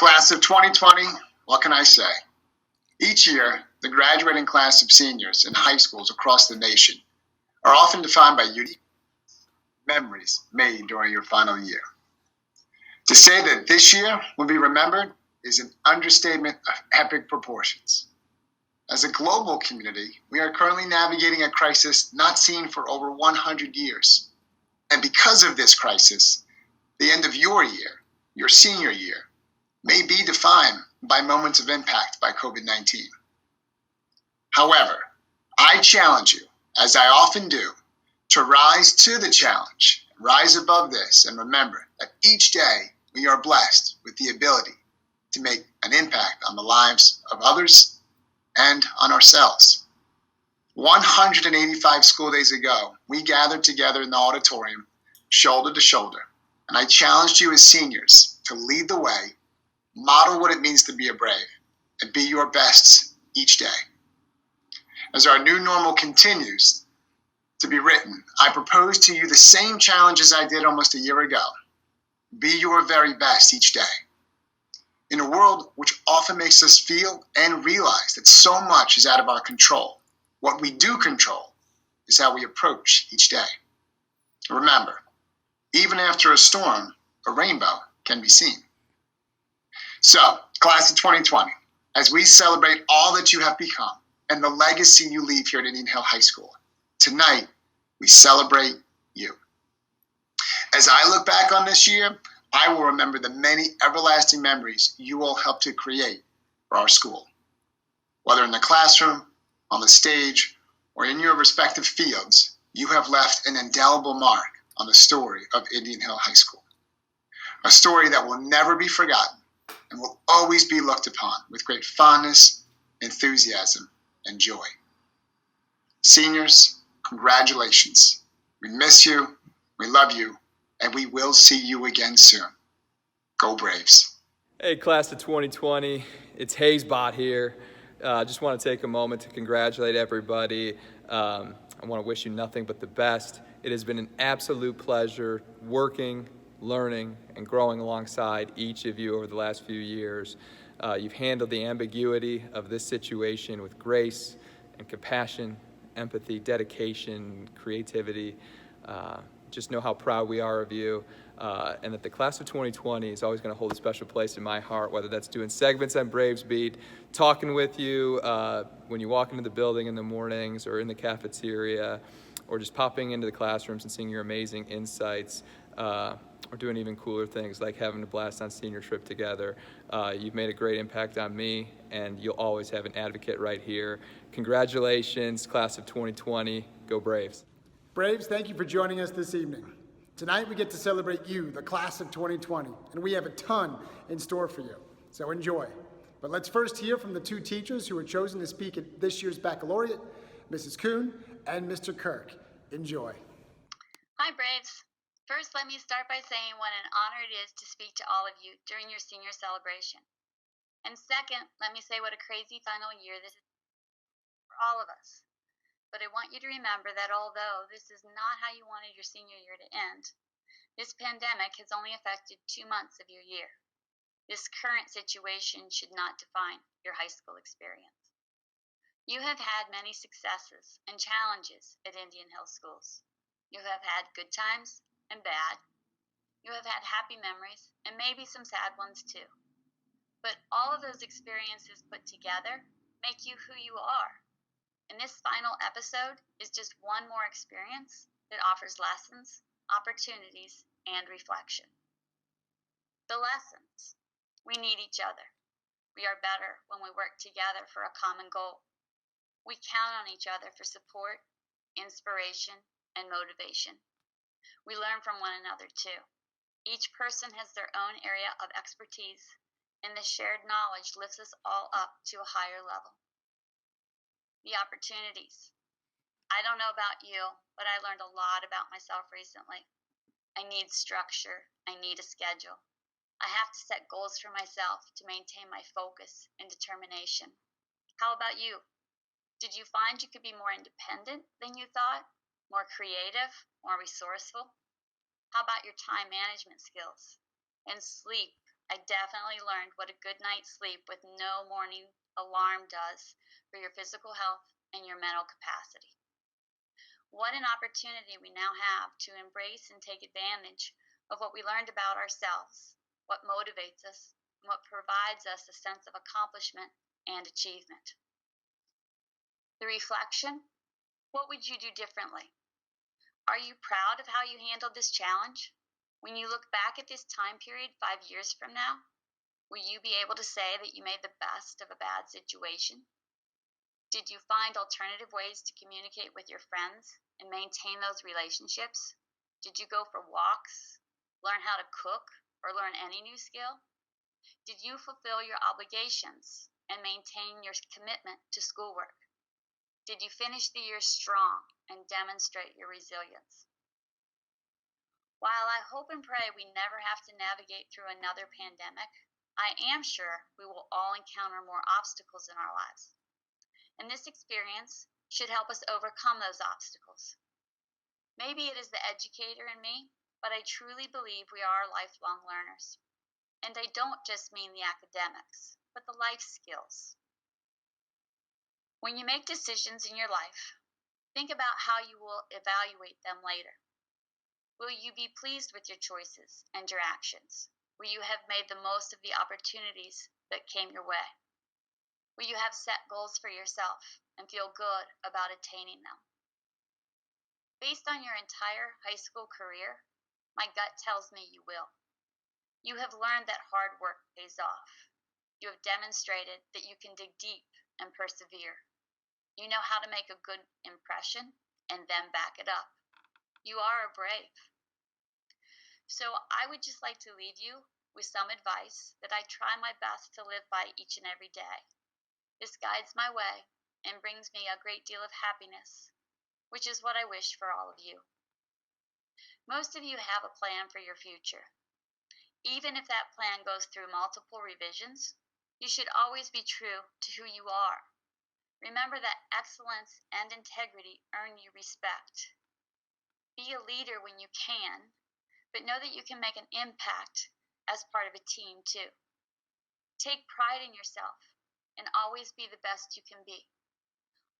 Class of 2020, what can I say? Each year, the graduating class of seniors in high schools across the nation are often defined by unique memories made during your final year. To say that this year will be remembered is an understatement of epic proportions. As a global community, we are currently navigating a crisis not seen for over 100 years. And because of this crisis, the end of your year, your senior year, may be defined by moments of impact by COVID-19. However, I challenge you, as I often do, to rise to the challenge, rise above this, and remember that each day we are blessed with the ability to make an impact on the lives of others and on ourselves. 185 school days ago, we gathered together in the auditorium, shoulder to shoulder, and I challenged you as seniors to lead the way, model what it means to be a brave, and be your best each day. As our new normal continues to be written, I propose to you the same challenge as I did almost a year ago. Be your very best each day. In a world which often makes us feel and realize that so much is out of our control, what we do control is how we approach each day. Remember, even after a storm, a rainbow can be seen. So, class of 2020, as we celebrate all that you have become and the legacy you leave here at Indian Hill High School, tonight we celebrate you. As I look back on this year, I will remember the many everlasting memories you all helped to create for our school. Whether in the classroom, on the stage, or in your respective fields, you have left an indelible mark on the story of Indian Hill High School. A story that will never be forgotten and will always be looked upon with great fondness, enthusiasm, and joy. Seniors, congratulations. We miss you, we love you, and we will see you again soon. Go Braves. Hey, class of 2020, it's Hayesbot here. I just want to take a moment to congratulate everybody. I want to wish you nothing but the best. It has been an absolute pleasure working, learning, and growing alongside each of you over the last few years. You've handled the ambiguity of this situation with grace and compassion, empathy, dedication, creativity. Just know how proud we are of you, and that the class of 2020 is always going to hold a special place in my heart, whether that's doing segments on Braves Beat, talking with you when you walk into the building in the mornings or in the cafeteria, or just popping into the classrooms and seeing your amazing insights, or doing even cooler things like having a blast on senior trip together. You've made a great impact on me, and you'll always have an advocate right here. Congratulations, class of 2020. Go Braves. Braves, thank you for joining us this evening. Tonight we get to celebrate you, the class of 2020, and we have a ton in store for you, so enjoy. But let's first hear from the two teachers who were chosen to speak at this year's Baccalaureate, Mrs. Kuhn and Mr. Kirk. Enjoy. Hi, Braves. First, let me start by saying what an honor it is to speak to all of you during your senior celebration. And second, let me say what a crazy final year this is for all of us. But I want you to remember that although this is not how you wanted your senior year to end, this pandemic has only affected 2 months of your year. This current situation should not define your high school experience. You have had many successes and challenges at Indian Hill schools. You have had good times and bad. You have had happy memories and maybe some sad ones too. But all of those experiences put together make you who you are. And this final episode is just one more experience that offers lessons, opportunities, and reflection. The lessons. We need each other. We are better when we work together for a common goal. We count on each other for support, inspiration, and motivation. We learn from one another too. Each person has their own area of expertise, and the shared knowledge lifts us all up to a higher level. The opportunities. I don't know about you, but I learned a lot about myself recently. I need structure. I need a schedule. I have to set goals for myself to maintain my focus and determination. How about you? Did you find you could be more independent than you thought? More creative? More resourceful? How about your time management skills? And sleep? I definitely learned what a good night's sleep with no morning alarm does for your physical health and your mental capacity. What an opportunity we now have to embrace and take advantage of what we learned about ourselves, what motivates us, and what provides us a sense of accomplishment and achievement. The reflection: what would you do differently? Are you proud of how you handled this challenge? When you look back at this time period 5 years from now, will you be able to say that you made the best of a bad situation? Did you find alternative ways to communicate with your friends and maintain those relationships? Did you go for walks, learn how to cook, or learn any new skill? Did you fulfill your obligations and maintain your commitment to schoolwork? Did you finish the year strong and demonstrate your resilience? While I hope and pray we never have to navigate through another pandemic, I am sure we will all encounter more obstacles in our lives. And this experience should help us overcome those obstacles. Maybe it is the educator in me, but I truly believe we are lifelong learners. And I don't just mean the academics, but the life skills. When you make decisions in your life, think about how you will evaluate them later. Will you be pleased with your choices and your actions? Will you have made the most of the opportunities that came your way? Will you have set goals for yourself and feel good about attaining them? Based on your entire high school career, my gut tells me you will. You have learned that hard work pays off. You have demonstrated that you can dig deep and persevere. You know how to make a good impression and then back it up. You are a brave. So I would just like to leave you with some advice that I try my best to live by each and every day. This guides my way and brings me a great deal of happiness, which is what I wish for all of you. Most of you have a plan for your future. Even if that plan goes through multiple revisions, you should always be true to who you are. Remember that excellence and integrity earn you respect. Be a leader when you can, but know that you can make an impact as part of a team too. Take pride in yourself and always be the best you can be.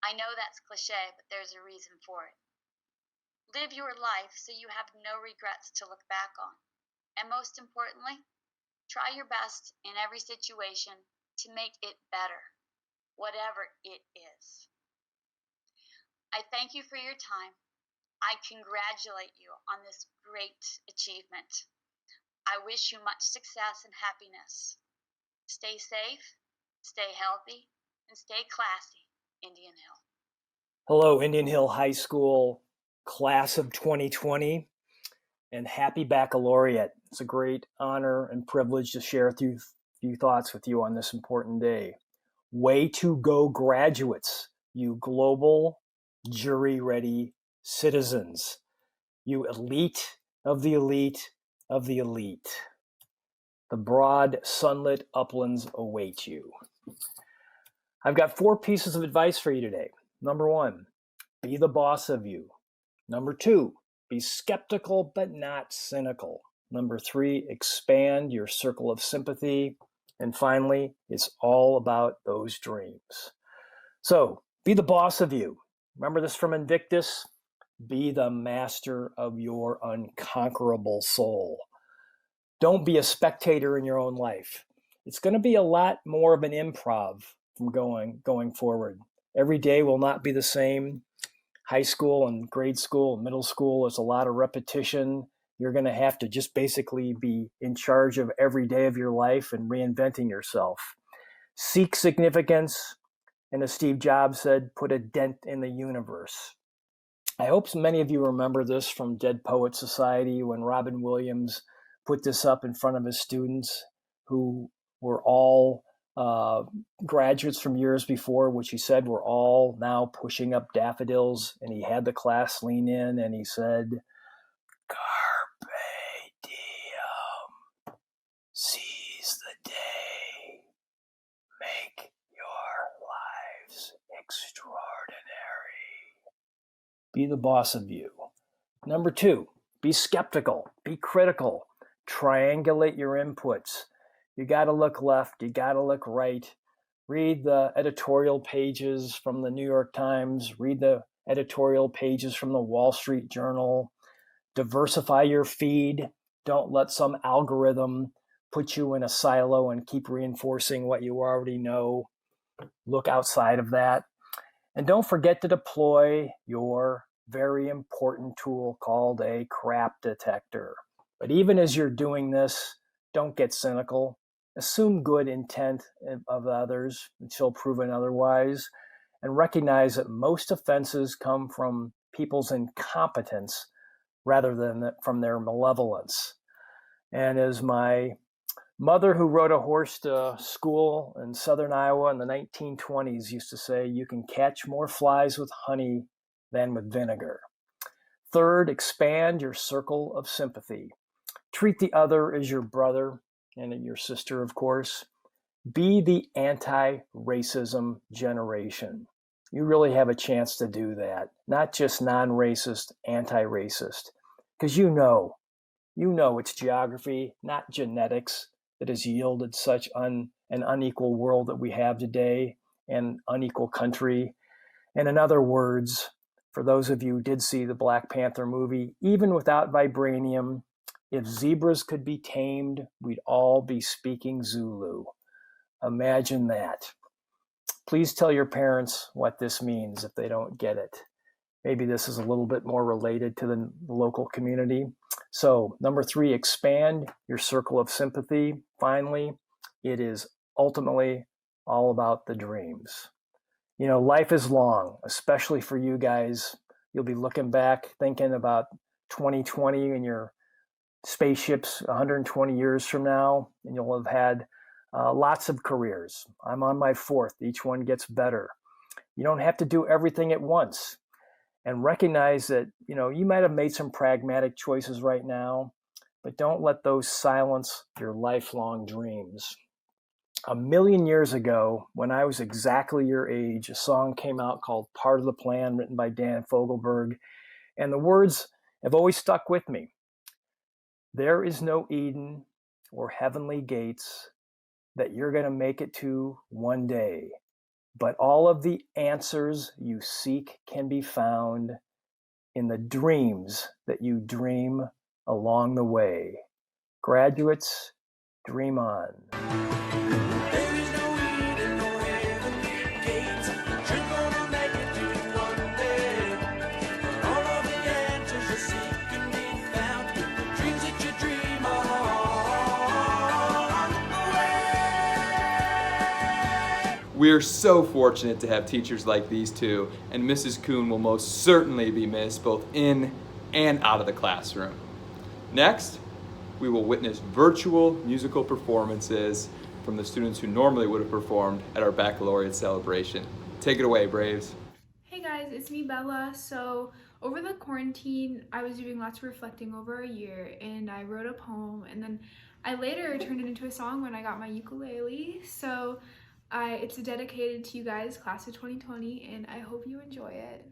I know that's cliche, but there's a reason for it. Live your life so you have no regrets to look back on. And most importantly, try your best in every situation to make it better, whatever it is. I thank you for your time. I congratulate you on this great achievement. I wish you much success and happiness. Stay safe, stay healthy, and stay classy, Indian Hill. Hello, Indian Hill High School class of 2020, and happy Baccalaureate. It's a great honor and privilege to share a few thoughts with you on this important day. Way to go, graduates, you global, jury-ready citizens, you elite of the elite of the elite. The broad, sunlit uplands await you. I've got 4 pieces of advice for you today. Number 1, be the boss of you. Number 2, be skeptical but not cynical. Number 3, expand your circle of sympathy. And finally, it's all about those dreams. So, be the boss of you. Remember this from Invictus? Be the master of your unconquerable soul. Don't be a spectator in your own life. It's going to be a lot more of an improv from going forward. Every day will not be the same. High school and grade school and middle school, there's a lot of repetition. You're going to have to just basically be in charge of every day of your life and reinventing yourself. Seek significance, and as Steve Jobs said, put a dent in the universe. I hope many of you remember this from Dead Poets Society when Robin Williams put this up in front of his students who were all graduates from years before, which he said were all now pushing up daffodils. And he had the class lean in and he said, "Carpe diem, seize the day, make your lives extraordinary." Be the boss of you. Number 2, be skeptical, be critical, triangulate your inputs. You got to look left. You got to look right. Read the editorial pages from the New York Times. Read the editorial pages from the Wall Street Journal. Diversify your feed. Don't let some algorithm put you in a silo and keep reinforcing what you already know. Look outside of that. And don't forget to deploy your very important tool called a crap detector. But even as you're doing this, don't get cynical. Assume good intent of others until proven otherwise, and recognize that most offenses come from people's incompetence rather than from their malevolence. And as my mother, who rode a horse to school in southern Iowa in the 1920s, used to say, you can catch more flies with honey than with vinegar. Third, expand your circle of sympathy. Treat the other as your brother and your sister, of course. Be the anti-racism generation. You really have a chance to do that. Not just non-racist, anti-racist. Because you know it's geography, not genetics, that has yielded such an unequal world that we have today, and unequal country. And in other words, for those of you who did see the Black Panther movie, even without vibranium, if zebras could be tamed, we'd all be speaking Zulu. Imagine that. Please tell your parents what this means if they don't get it. Maybe this is a little bit more related to the local community. So, number 3, expand your circle of sympathy. Finally, it is ultimately all about the dreams. You know, life is long, especially for you guys. You'll be looking back, thinking about 2020 and your spaceships 120 years from now, and you'll have had lots of careers. I'm on my 4th. Each one gets better. You don't have to do everything at once. And recognize that, you know, you might have made some pragmatic choices right now, but don't let those silence your lifelong dreams. 1,000,000 years ago, when I was exactly your age, a song came out called Part of the Plan, written by Dan Fogelberg, and the words have always stuck with me. There is no Eden or heavenly gates that you're going to make it to one day. But all of the answers you seek can be found in the dreams that you dream along the way. Graduates, dream on. There is no Eden, no heavenly gates. You're gonna make it to one day. All of the answers you seek can be found in the dreams that you dream along the way. We are so fortunate to have teachers like these two, and Mrs. Kuhn will most certainly be missed both in and out of the classroom. Next, we will witness virtual musical performances from the students who normally would have performed at our baccalaureate celebration. Take it away, Braves. Hey guys, it's me, Bella. So over the quarantine, I was doing lots of reflecting over a year, and I wrote a poem, and then I later turned it into a song when I got my ukulele. So it's dedicated to you guys, class of 2020, and I hope you enjoy it.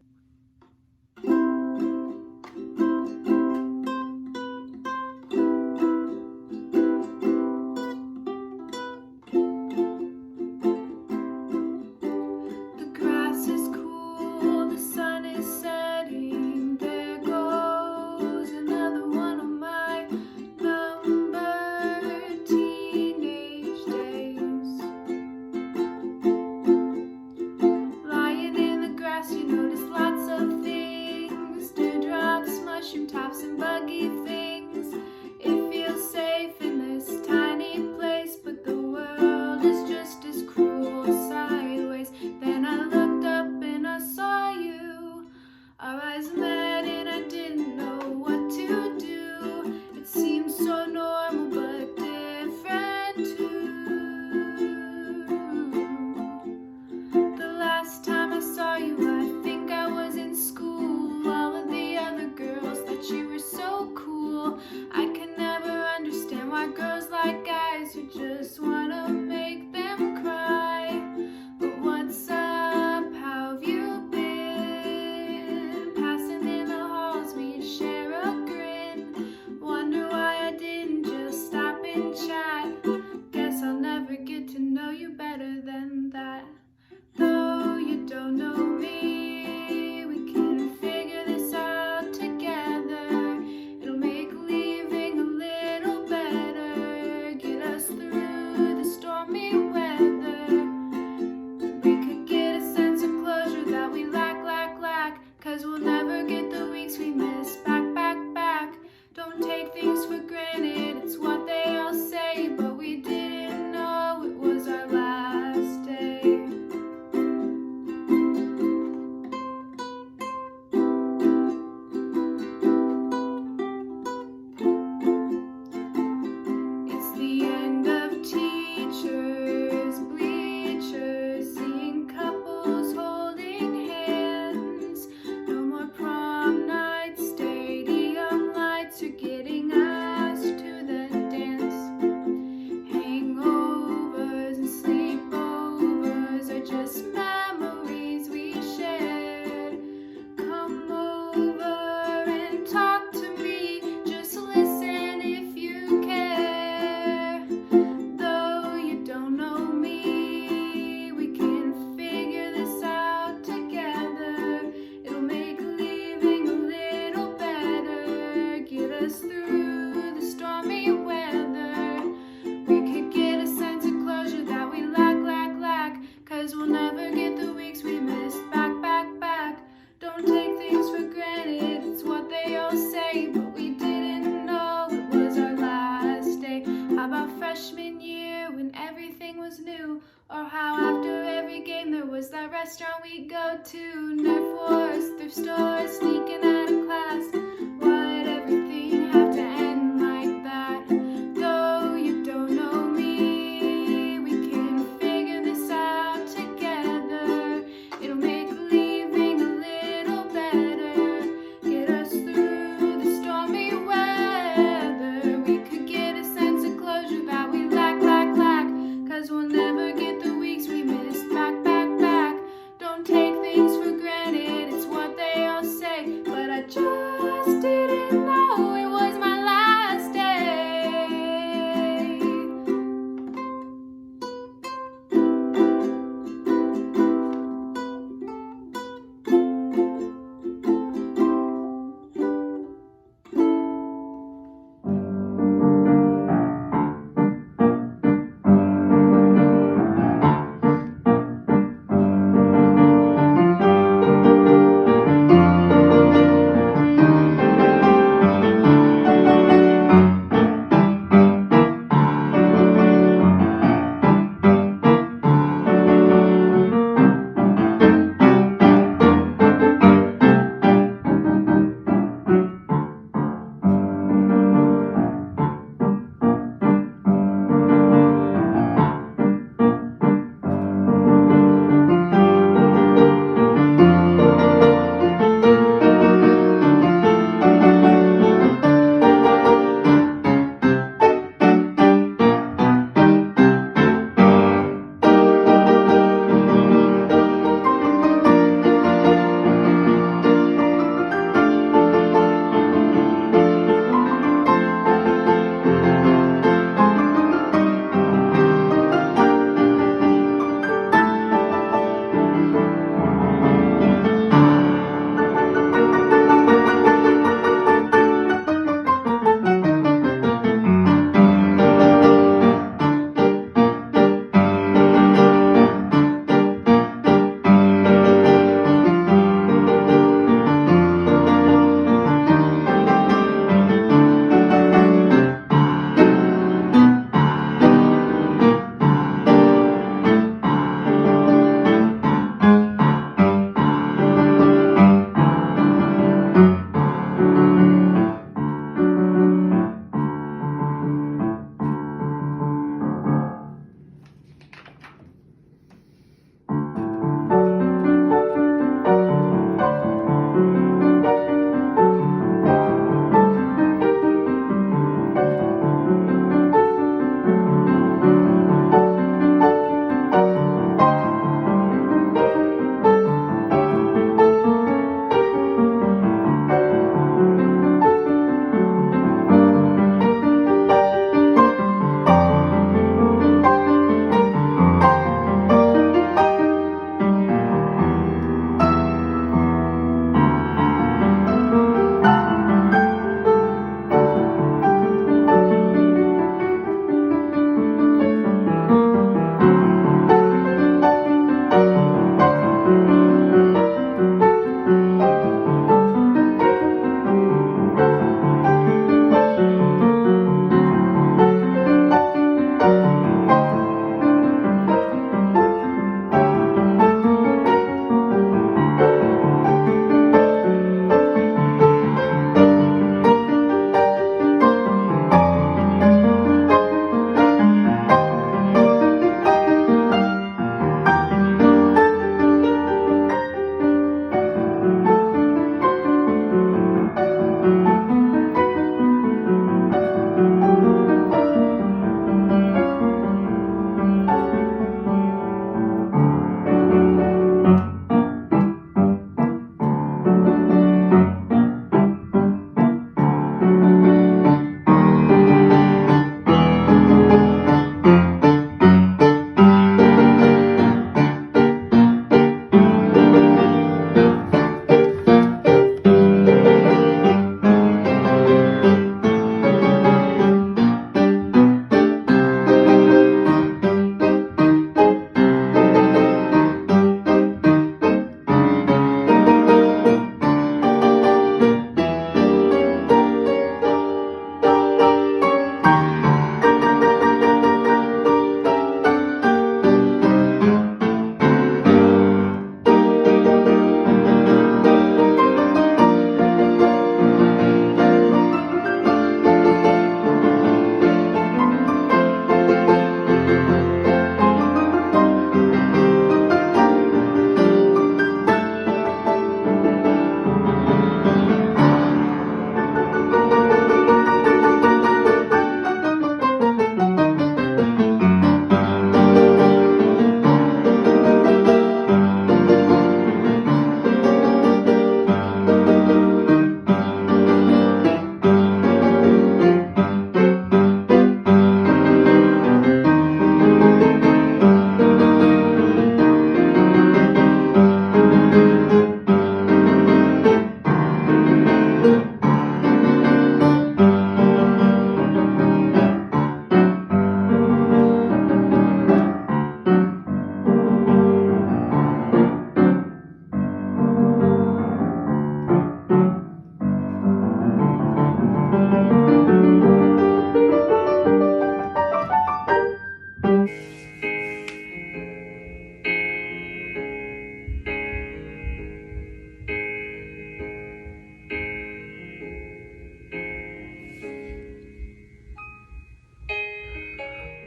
Cool. restaurant we go to, Nerf wars, thrift stores, sneaking out of class. Why'd everything have to end like that? Though you don't know me, we can figure this out together. It'll make leaving a little better, get us through the stormy weather. We could get a sense of closure that we lack, cause we'll never get the weeks we missed back. Don't take things for granted, it's what they all say, but I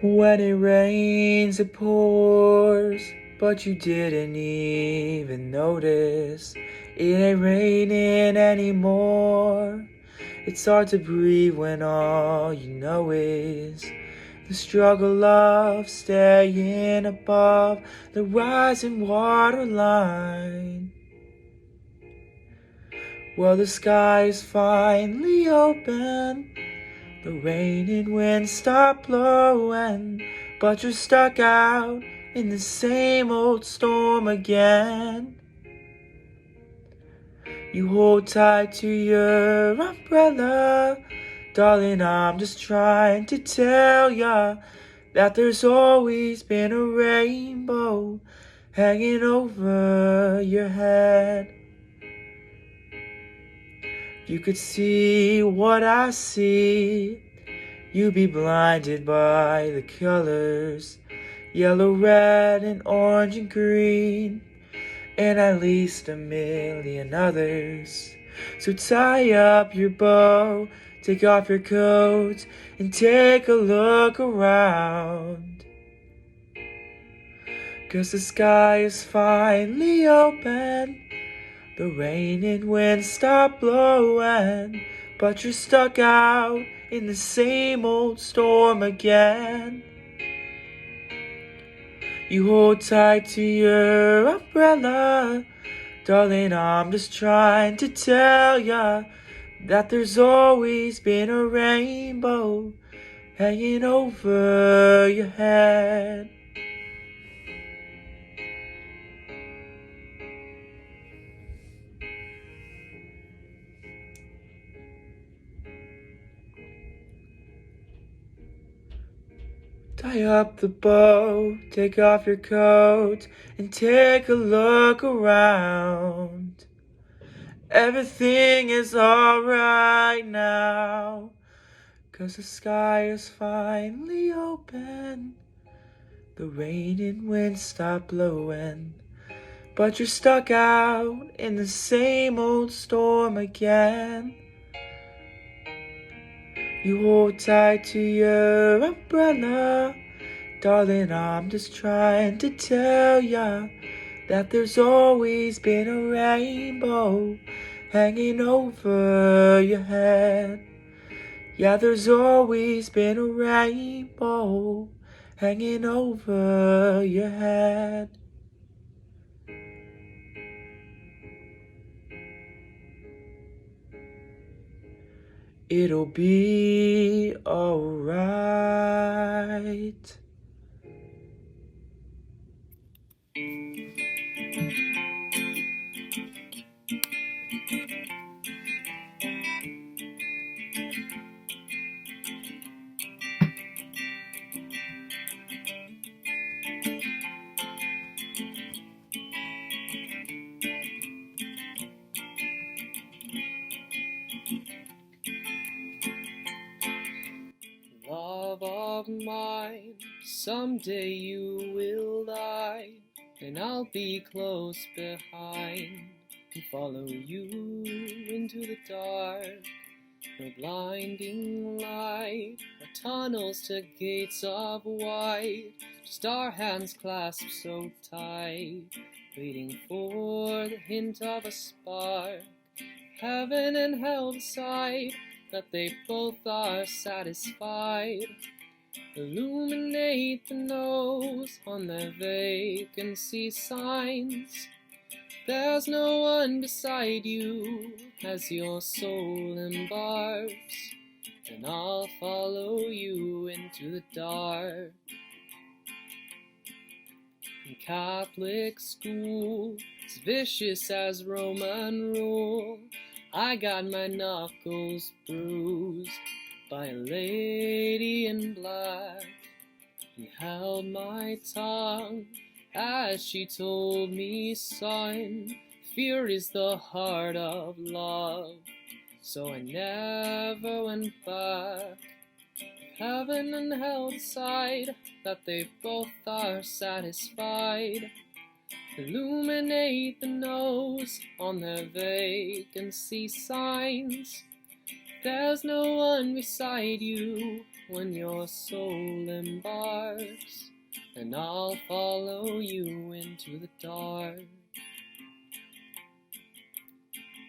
When it rains, it pours, but you didn't even notice. It ain't raining anymore. It's hard to breathe when all you know is the struggle of staying above the rising water line. Well, the sky is finally open. The rain and wind stop blowing, but you're stuck out in the same old storm again. You hold tight to your umbrella. Darling, I'm just trying to tell ya that there's always been a rainbow hanging over your head. If you could see what I see, you'd be blinded by the colors, yellow, red, and orange and green, and at least a million others. So tie up your bow, take off your coat, and take a look around. 'Cause the sky is finally open. The rain and wind stop blowing, but you're stuck out in the same old storm again. You hold tight to your umbrella. Darling, I'm just trying to tell ya that there's always been a rainbow hanging over your head. Tie up the bow, take off your coat, and take a look around. Everything is alright now, 'cause the sky is finally open. The rain and wind stop blowing, but you're stuck out in the same old storm again. You hold tight to your umbrella. Darling, I'm just trying to tell ya that there's always been a rainbow hanging over your head. Yeah, there's always been a rainbow hanging over your head. It'll be alright. Love of mine, someday you will die, and I'll be close behind and follow you into the dark. No blinding light, or tunnels to gates of white, just our hands clasped so tight, waiting for the hint of a spark. Heaven and hell decide that they both are satisfied. Illuminate the nose on their vacancy signs. There's no one beside you as your soul embarks, and I'll follow you into the dark. In Catholic school, as vicious as Roman rule, I got my knuckles bruised by a lady in black, and held my tongue as she told me, son, fear is the heart of love. So I never went back. Heaven and hell decide that they both are satisfied. Illuminate the nose on their vacancy signs. There's no one beside you when your soul embarks, and I'll follow you into the dark.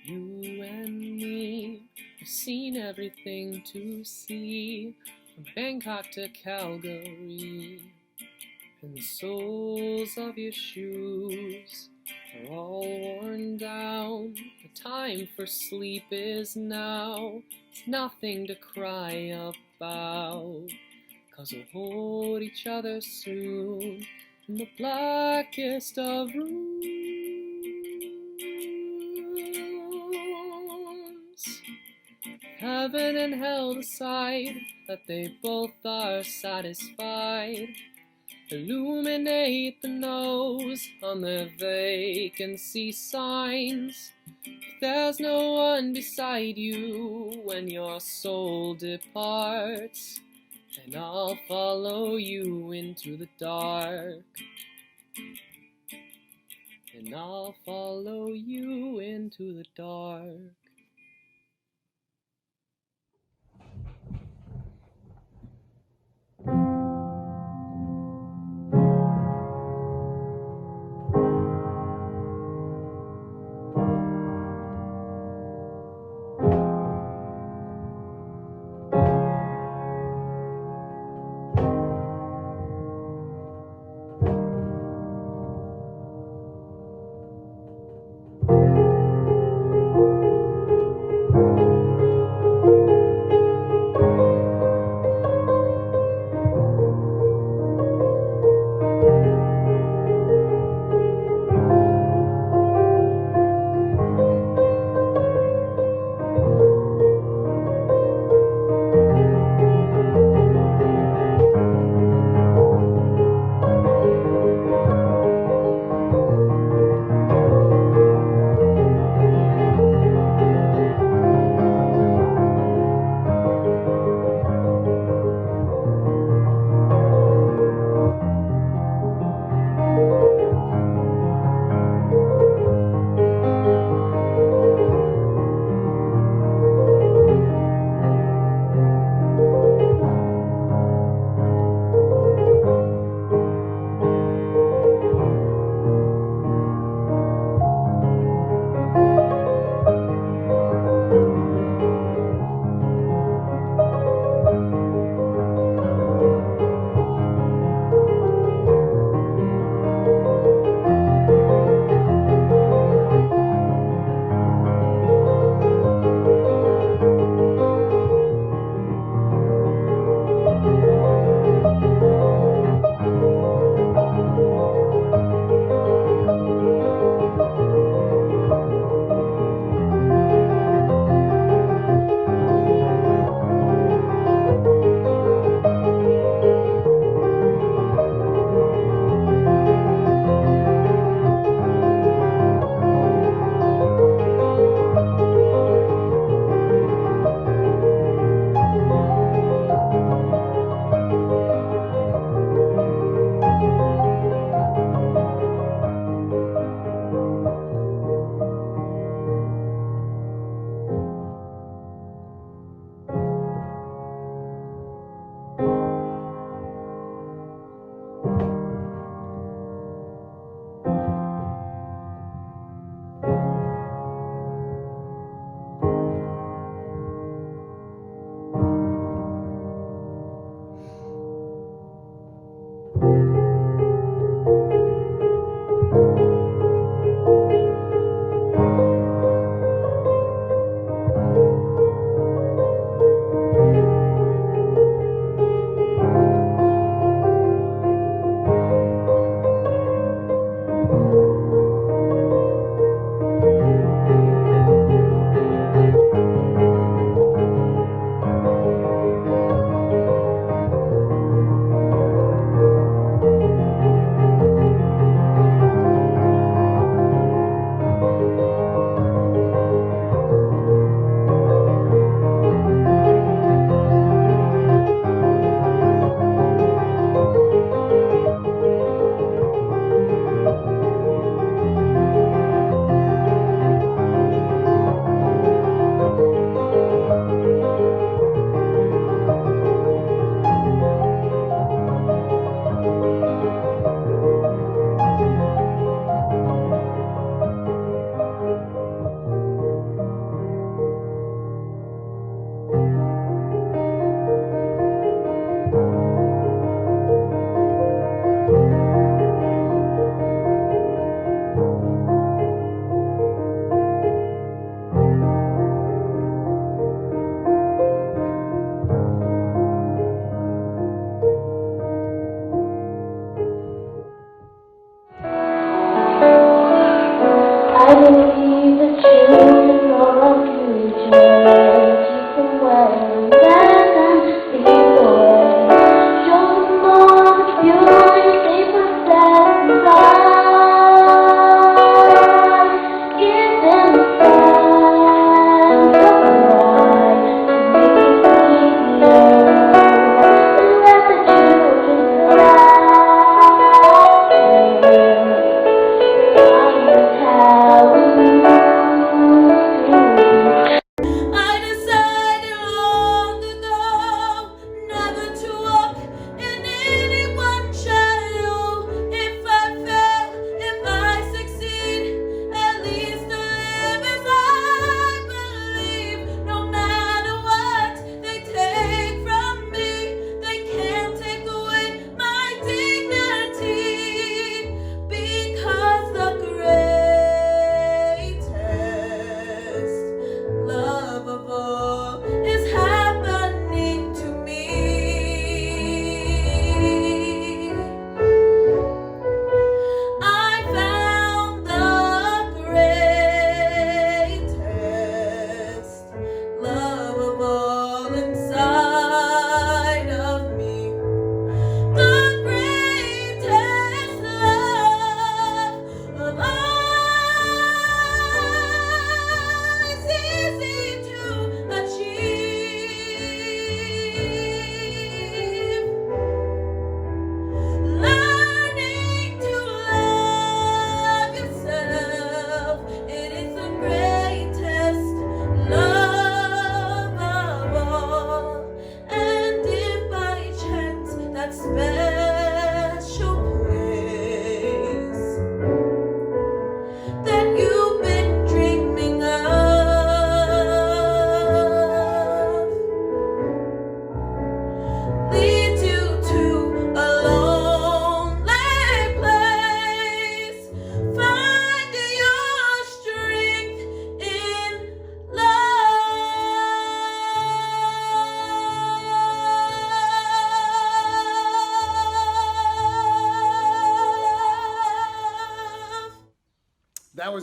You and me have seen everything to see, from Bangkok to Calgary, and the soles of your shoes are all worn down. The time for sleep is now. It's nothing to cry about, 'cause we'll hold each other soon in the blackest of rooms. Heaven and hell decide that they both are satisfied. Illuminate the nose on their vacancy signs. There's no one beside you when your soul departs, and I'll follow you into the dark. And I'll follow you into the dark.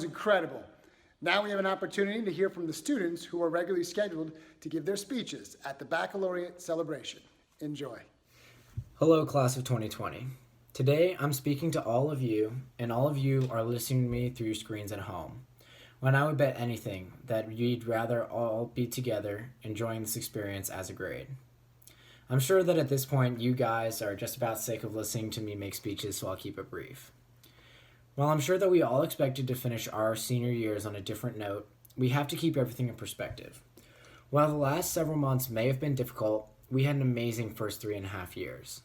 was incredible. Now we have an opportunity to hear from the students who are regularly scheduled to give their speeches at the Baccalaureate celebration. Enjoy. Hello, class of 2020. Today, I'm speaking to all of you, and all of you are listening to me through your screens at home. When I would bet anything that you'd rather all be together enjoying this experience as a grade. I'm sure that at this point, you guys are just about sick of listening to me make speeches, so I'll keep it brief. While I'm sure that we all expected to finish our senior years on a different note, we have to keep everything in perspective. While the last several months may have been difficult, we had an amazing first 3.5 years.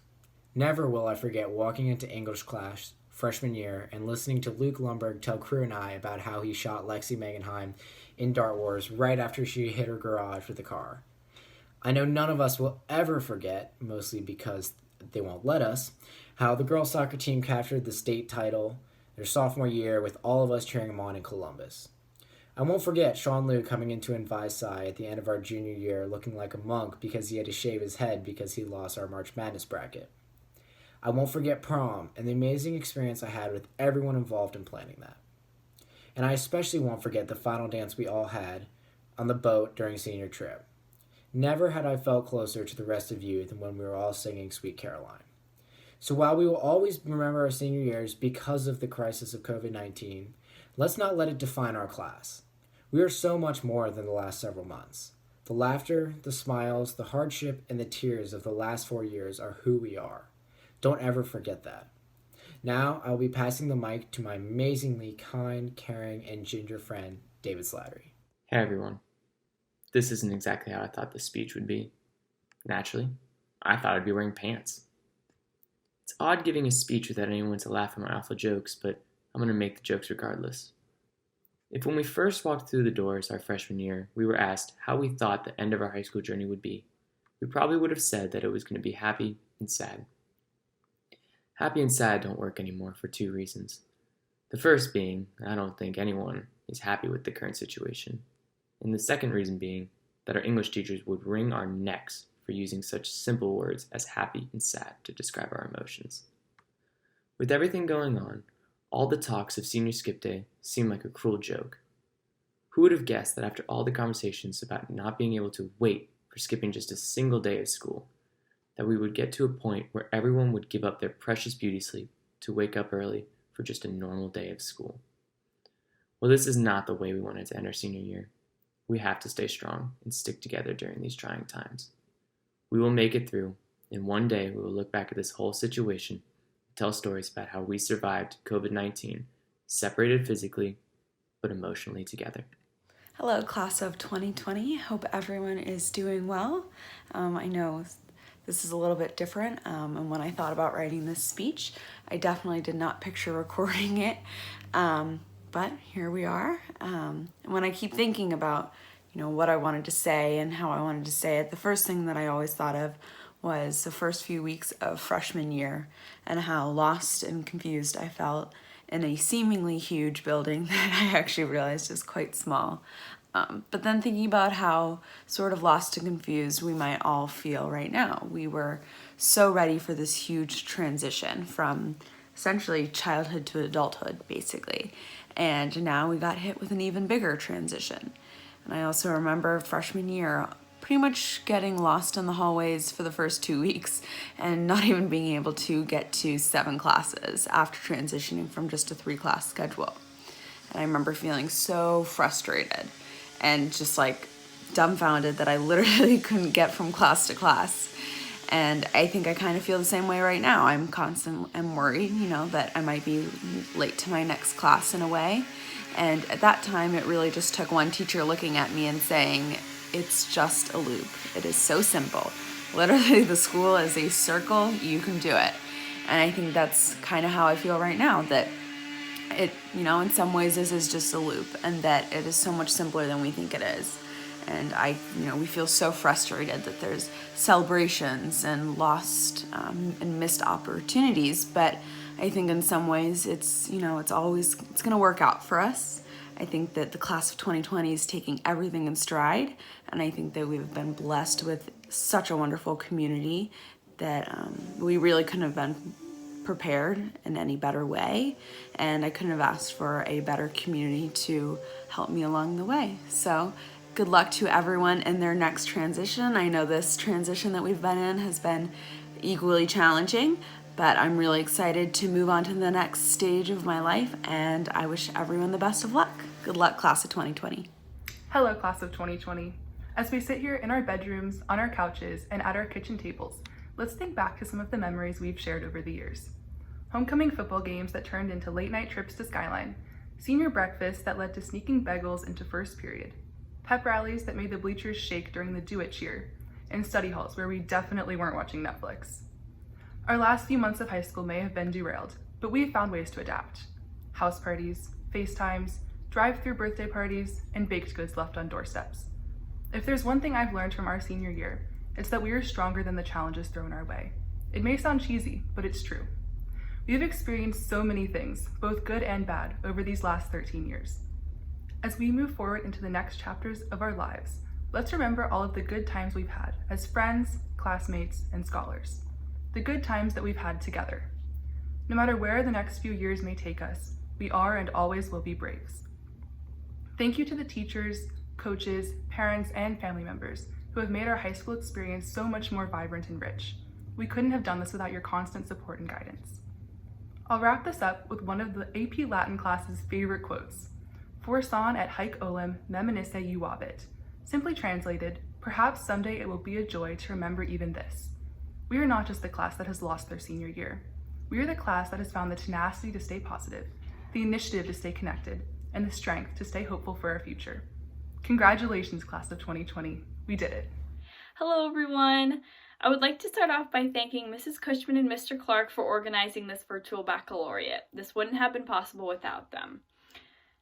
Never will I forget walking into English class freshman year and listening to Luke Lumberg tell Crew and I about how he shot Lexi Megenheim in Dart Wars right after she hit her garage with a car. I know none of us will ever forget, mostly because they won't let us, how the girls' soccer team captured the state title their sophomore year with all of us cheering them on in Columbus. I won't forget Sean Liu coming into Invisci at the end of our junior year looking like a monk because he had to shave his head because he lost our March Madness bracket. I won't forget prom and the amazing experience I had with everyone involved in planning that. And I especially won't forget the final dance we all had on the boat during senior trip. Never had I felt closer to the rest of you than when we were all singing Sweet Caroline. So while we will always remember our senior years because of the crisis of COVID-19, let's not let it define our class. We are so much more than the last several months. The laughter, the smiles, the hardship, and the tears of the last 4 years are who we are. Don't ever forget that. Now, I will be passing the mic to my amazingly kind, caring, and ginger friend, David Slattery. Hey everyone. This isn't exactly how I thought this speech would be. Naturally, I thought I'd be wearing pants. It's odd giving a speech without anyone to laugh at my awful jokes, but I'm going to make the jokes regardless. If when we first walked through the doors our freshman year, we were asked how we thought the end of our high school journey would be, we probably would have said that it was going to be happy and sad. Happy and sad don't work anymore for 2 reasons. The first being, I don't think anyone is happy with the current situation. And the second reason being that our English teachers would wring our necks for using such simple words as happy and sad to describe our emotions. With everything going on, all the talks of senior skip day seemed like a cruel joke. Who would have guessed that after all the conversations about not being able to wait for skipping just a single day of school, that we would get to a point where everyone would give up their precious beauty sleep to wake up early for just a normal day of school. Well, this is not the way we wanted to end our senior year. We have to stay strong and stick together during these trying times. We will make it through, and one day we will look back at this whole situation and tell stories about how we survived COVID-19, separated physically, but emotionally together. Hello, class of 2020. Hope everyone is doing well. I know this is a little bit different, and when I thought about writing this speech, I definitely did not picture recording it, but here we are. And when I keep thinking about, what I wanted to say and how I wanted to say it, the first thing that I always thought of was the first few weeks of freshman year and how lost and confused I felt in a seemingly huge building that I actually realized is quite small. But then thinking about how sort of lost and confused we might all feel right now. We were so ready for this huge transition from essentially childhood to adulthood, basically. And now we got hit with an even bigger transition. And I also remember freshman year pretty much getting lost in the hallways for the first 2 weeks and not even being able to get to 7 classes after transitioning from just a 3-class schedule. And I remember feeling so frustrated and just like dumbfounded that I literally couldn't get from class to class. And I think I kind of feel the same way right now. I'm worried, that I might be late to my next class in a way. And at that time, it really just took one teacher looking at me and saying, it's just a loop. It is so simple. Literally, the school is a circle. You can do it. And I think that's kind of how I feel right now, that it, in some ways, this is just a loop and that it is so much simpler than we think it is. And we feel so frustrated that there's celebrations and lost and missed opportunities. But I think in some ways it's going to work out for us. I think that the class of 2020 is taking everything in stride. And I think that we've been blessed with such a wonderful community that we really couldn't have been prepared in any better way, and I couldn't have asked for a better community to help me along the way. So good luck to everyone in their next transition. I know this transition that we've been in has been equally challenging, but I'm really excited to move on to the next stage of my life, and I wish everyone the best of luck. Good luck, class of 2020. Hello, class of 2020. As we sit here in our bedrooms, on our couches, and at our kitchen tables, let's think back to some of the memories we've shared over the years. Homecoming football games that turned into late-night trips to Skyline, senior breakfasts that led to sneaking bagels into first period, pep rallies that made the bleachers shake during the do-it cheer, and study halls where we definitely weren't watching Netflix. Our last few months of high school may have been derailed, but we've found ways to adapt. House parties, FaceTimes, drive-through birthday parties, and baked goods left on doorsteps. If there's one thing I've learned from our senior year, it's that we are stronger than the challenges thrown our way. It may sound cheesy, but it's true. We have experienced so many things, both good and bad, over these last 13 years. As we move forward into the next chapters of our lives, let's remember all of the good times we've had as friends, classmates, and scholars. The good times that we've had together. No matter where the next few years may take us, we are and always will be Braves. Thank you to the teachers, coaches, parents, and family members who have made our high school experience so much more vibrant and rich. We couldn't have done this without your constant support and guidance. I'll wrap this up with one of the AP Latin class's favorite quotes. Forsan et haec olim meminisse juvabit. Simply translated, perhaps someday it will be a joy to remember even this. We are not just the class that has lost their senior year. We are the class that has found the tenacity to stay positive, the initiative to stay connected, and the strength to stay hopeful for our future. Congratulations, class of 2020. We did it. Hello, everyone. I would like to start off by thanking Mrs. Cushman and Mr. Clark for organizing this virtual baccalaureate. This wouldn't have been possible without them.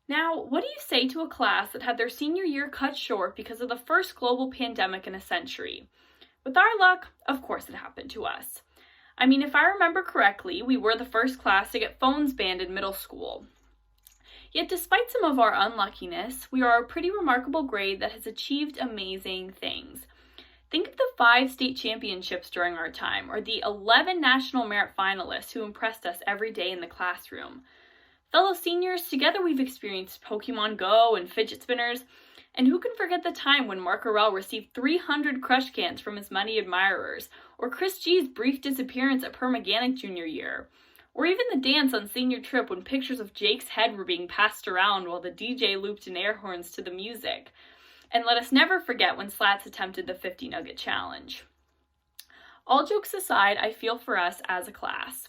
Now, what do you say to a class that had their senior year cut short because of the first global pandemic in a century? With our luck, of course it happened to us. I mean, if I remember correctly, we were the first class to get phones banned in middle school. Yet despite some of our unluckiness, we are a pretty remarkable grade that has achieved amazing things. Think of the 5 state championships during our time, or the 11 national merit finalists who impressed us every day in the classroom. Fellow seniors, together we've experienced Pokemon Go and fidget spinners, and who can forget the time when Mark Orell received 300 crush cans from his many admirers, or Chris G's brief disappearance at Permaganic junior year, or even the dance on senior trip when pictures of Jake's head were being passed around while the DJ looped in air horns to the music. And let us never forget when Slats attempted the 50 nugget challenge. All jokes aside, I feel for us as a class.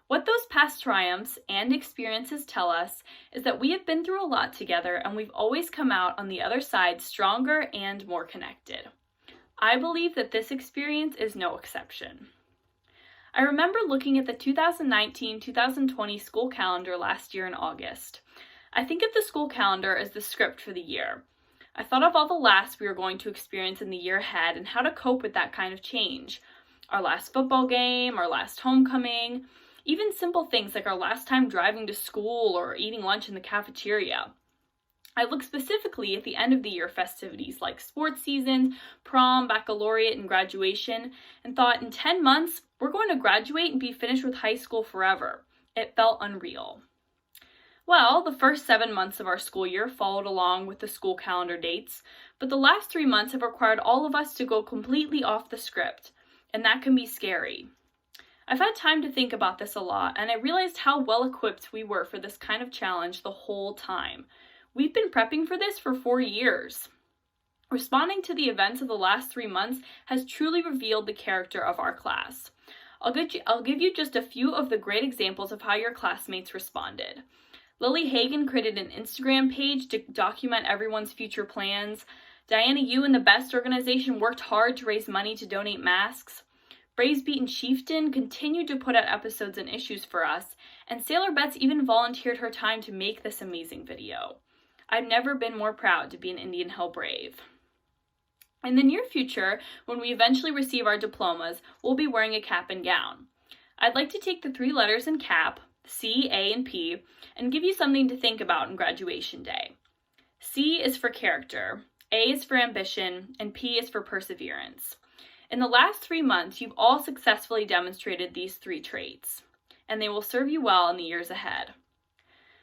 What those past triumphs and experiences tell us is that we have been through a lot together and we've always come out on the other side stronger and more connected. I believe that this experience is no exception. I remember looking at the 2019-2020 school calendar last year in August. I think of the school calendar as the script for the year. I thought of all the laughs we were going to experience in the year ahead and how to cope with that kind of change. Our last football game, our last homecoming, even simple things like our last time driving to school or eating lunch in the cafeteria. I look specifically at the end of the year festivities like sports seasons, prom, baccalaureate, and graduation, and thought in 10 months, we're going to graduate and be finished with high school forever. It felt unreal. Well, the first 7 months of our school year followed along with the school calendar dates, but the last 3 months have required all of us to go completely off the script, and that can be scary. I've had time to think about this a lot, and I realized how well equipped we were for this kind of challenge the whole time. We've been prepping for this for 4 years. Responding to the events of the last 3 months has truly revealed the character of our class. I'll give you just a few of the great examples of how your classmates responded. Lily Hagan created an Instagram page to document everyone's future plans. Diana Yu and the Best Organization worked hard to raise money to donate masks. Braves Beat and Chieftain continued to put out episodes and issues for us, and Sailor Betts even volunteered her time to make this amazing video. I've never been more proud to be an Indian Hill Brave. In the near future, when we eventually receive our diplomas, we'll be wearing a cap and gown. I'd like to take the 3 letters in CAP, C, A, and P, and give you something to think about on graduation day. C is for character, A is for ambition, and P is for perseverance. In the last 3 months, you've all successfully demonstrated these 3 traits. and they will serve you well in the years ahead.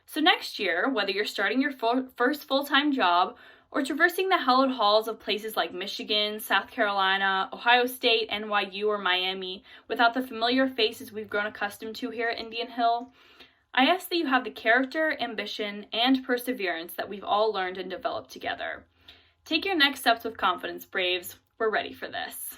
So next year, whether you're starting your first full-time job or traversing the hallowed halls of places like Michigan, South Carolina, Ohio State, NYU, or Miami without the familiar faces we've grown accustomed to here at Indian Hill, I ask that you have the character, ambition, and perseverance that we've all learned and developed together. Take your next steps with confidence, Braves. We're ready for this.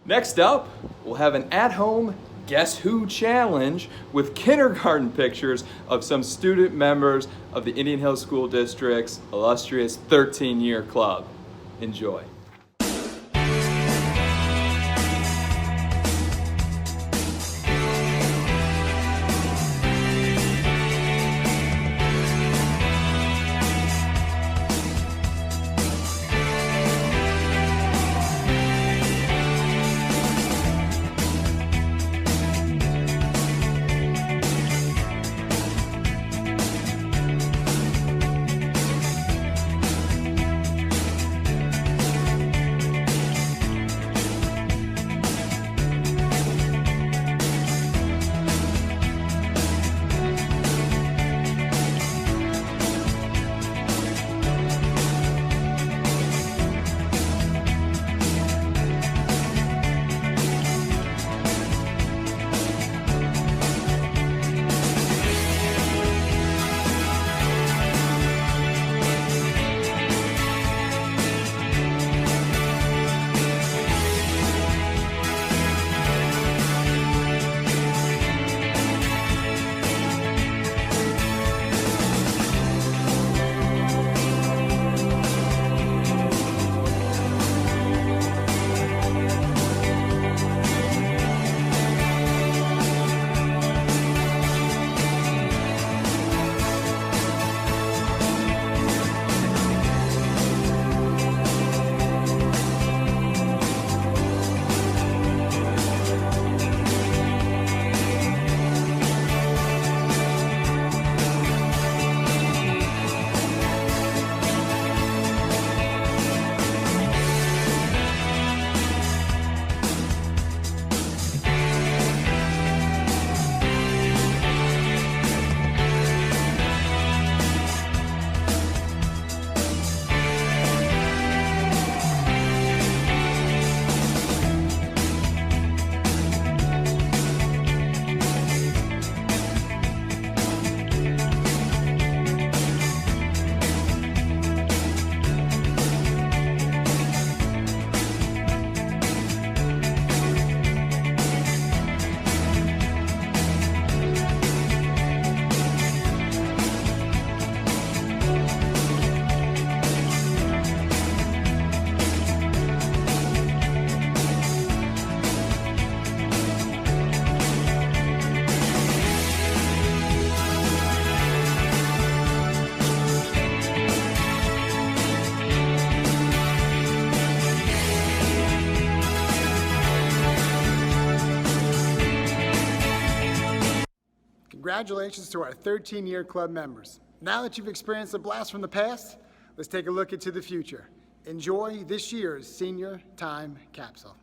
Next up, we'll have an at-home Guess Who challenge with kindergarten pictures of some student members of the Indian Hill School District's illustrious 13-year club. Enjoy. Congratulations to our 13-year club members. Now that you've experienced a blast from the past, let's take a look into the future. Enjoy this year's Senior Time Capsule.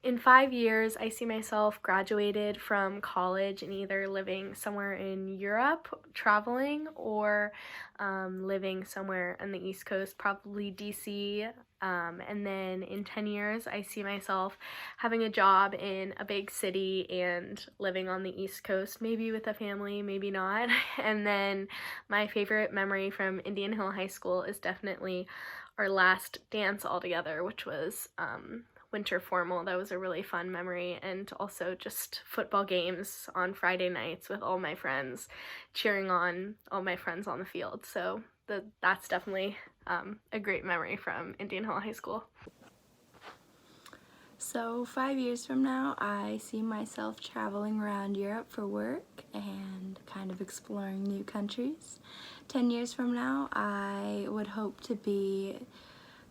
In 5 years, I see myself graduated from college and either living somewhere in Europe, traveling, or living somewhere on the East Coast, probably DC. And then in 10 years, I see myself having a job in a big city and living on the East Coast, maybe with a family, maybe not. And then my favorite memory from Indian Hill High School is definitely our last dance all together, which was winter formal. That was a really fun memory, and also just football games on Friday nights with all my friends, cheering on all my friends on the field. So that's definitely a great memory from Indian Hill High School. So 5 years from now, I see myself traveling around Europe for work and kind of exploring new countries. 10 years from now, I would hope to be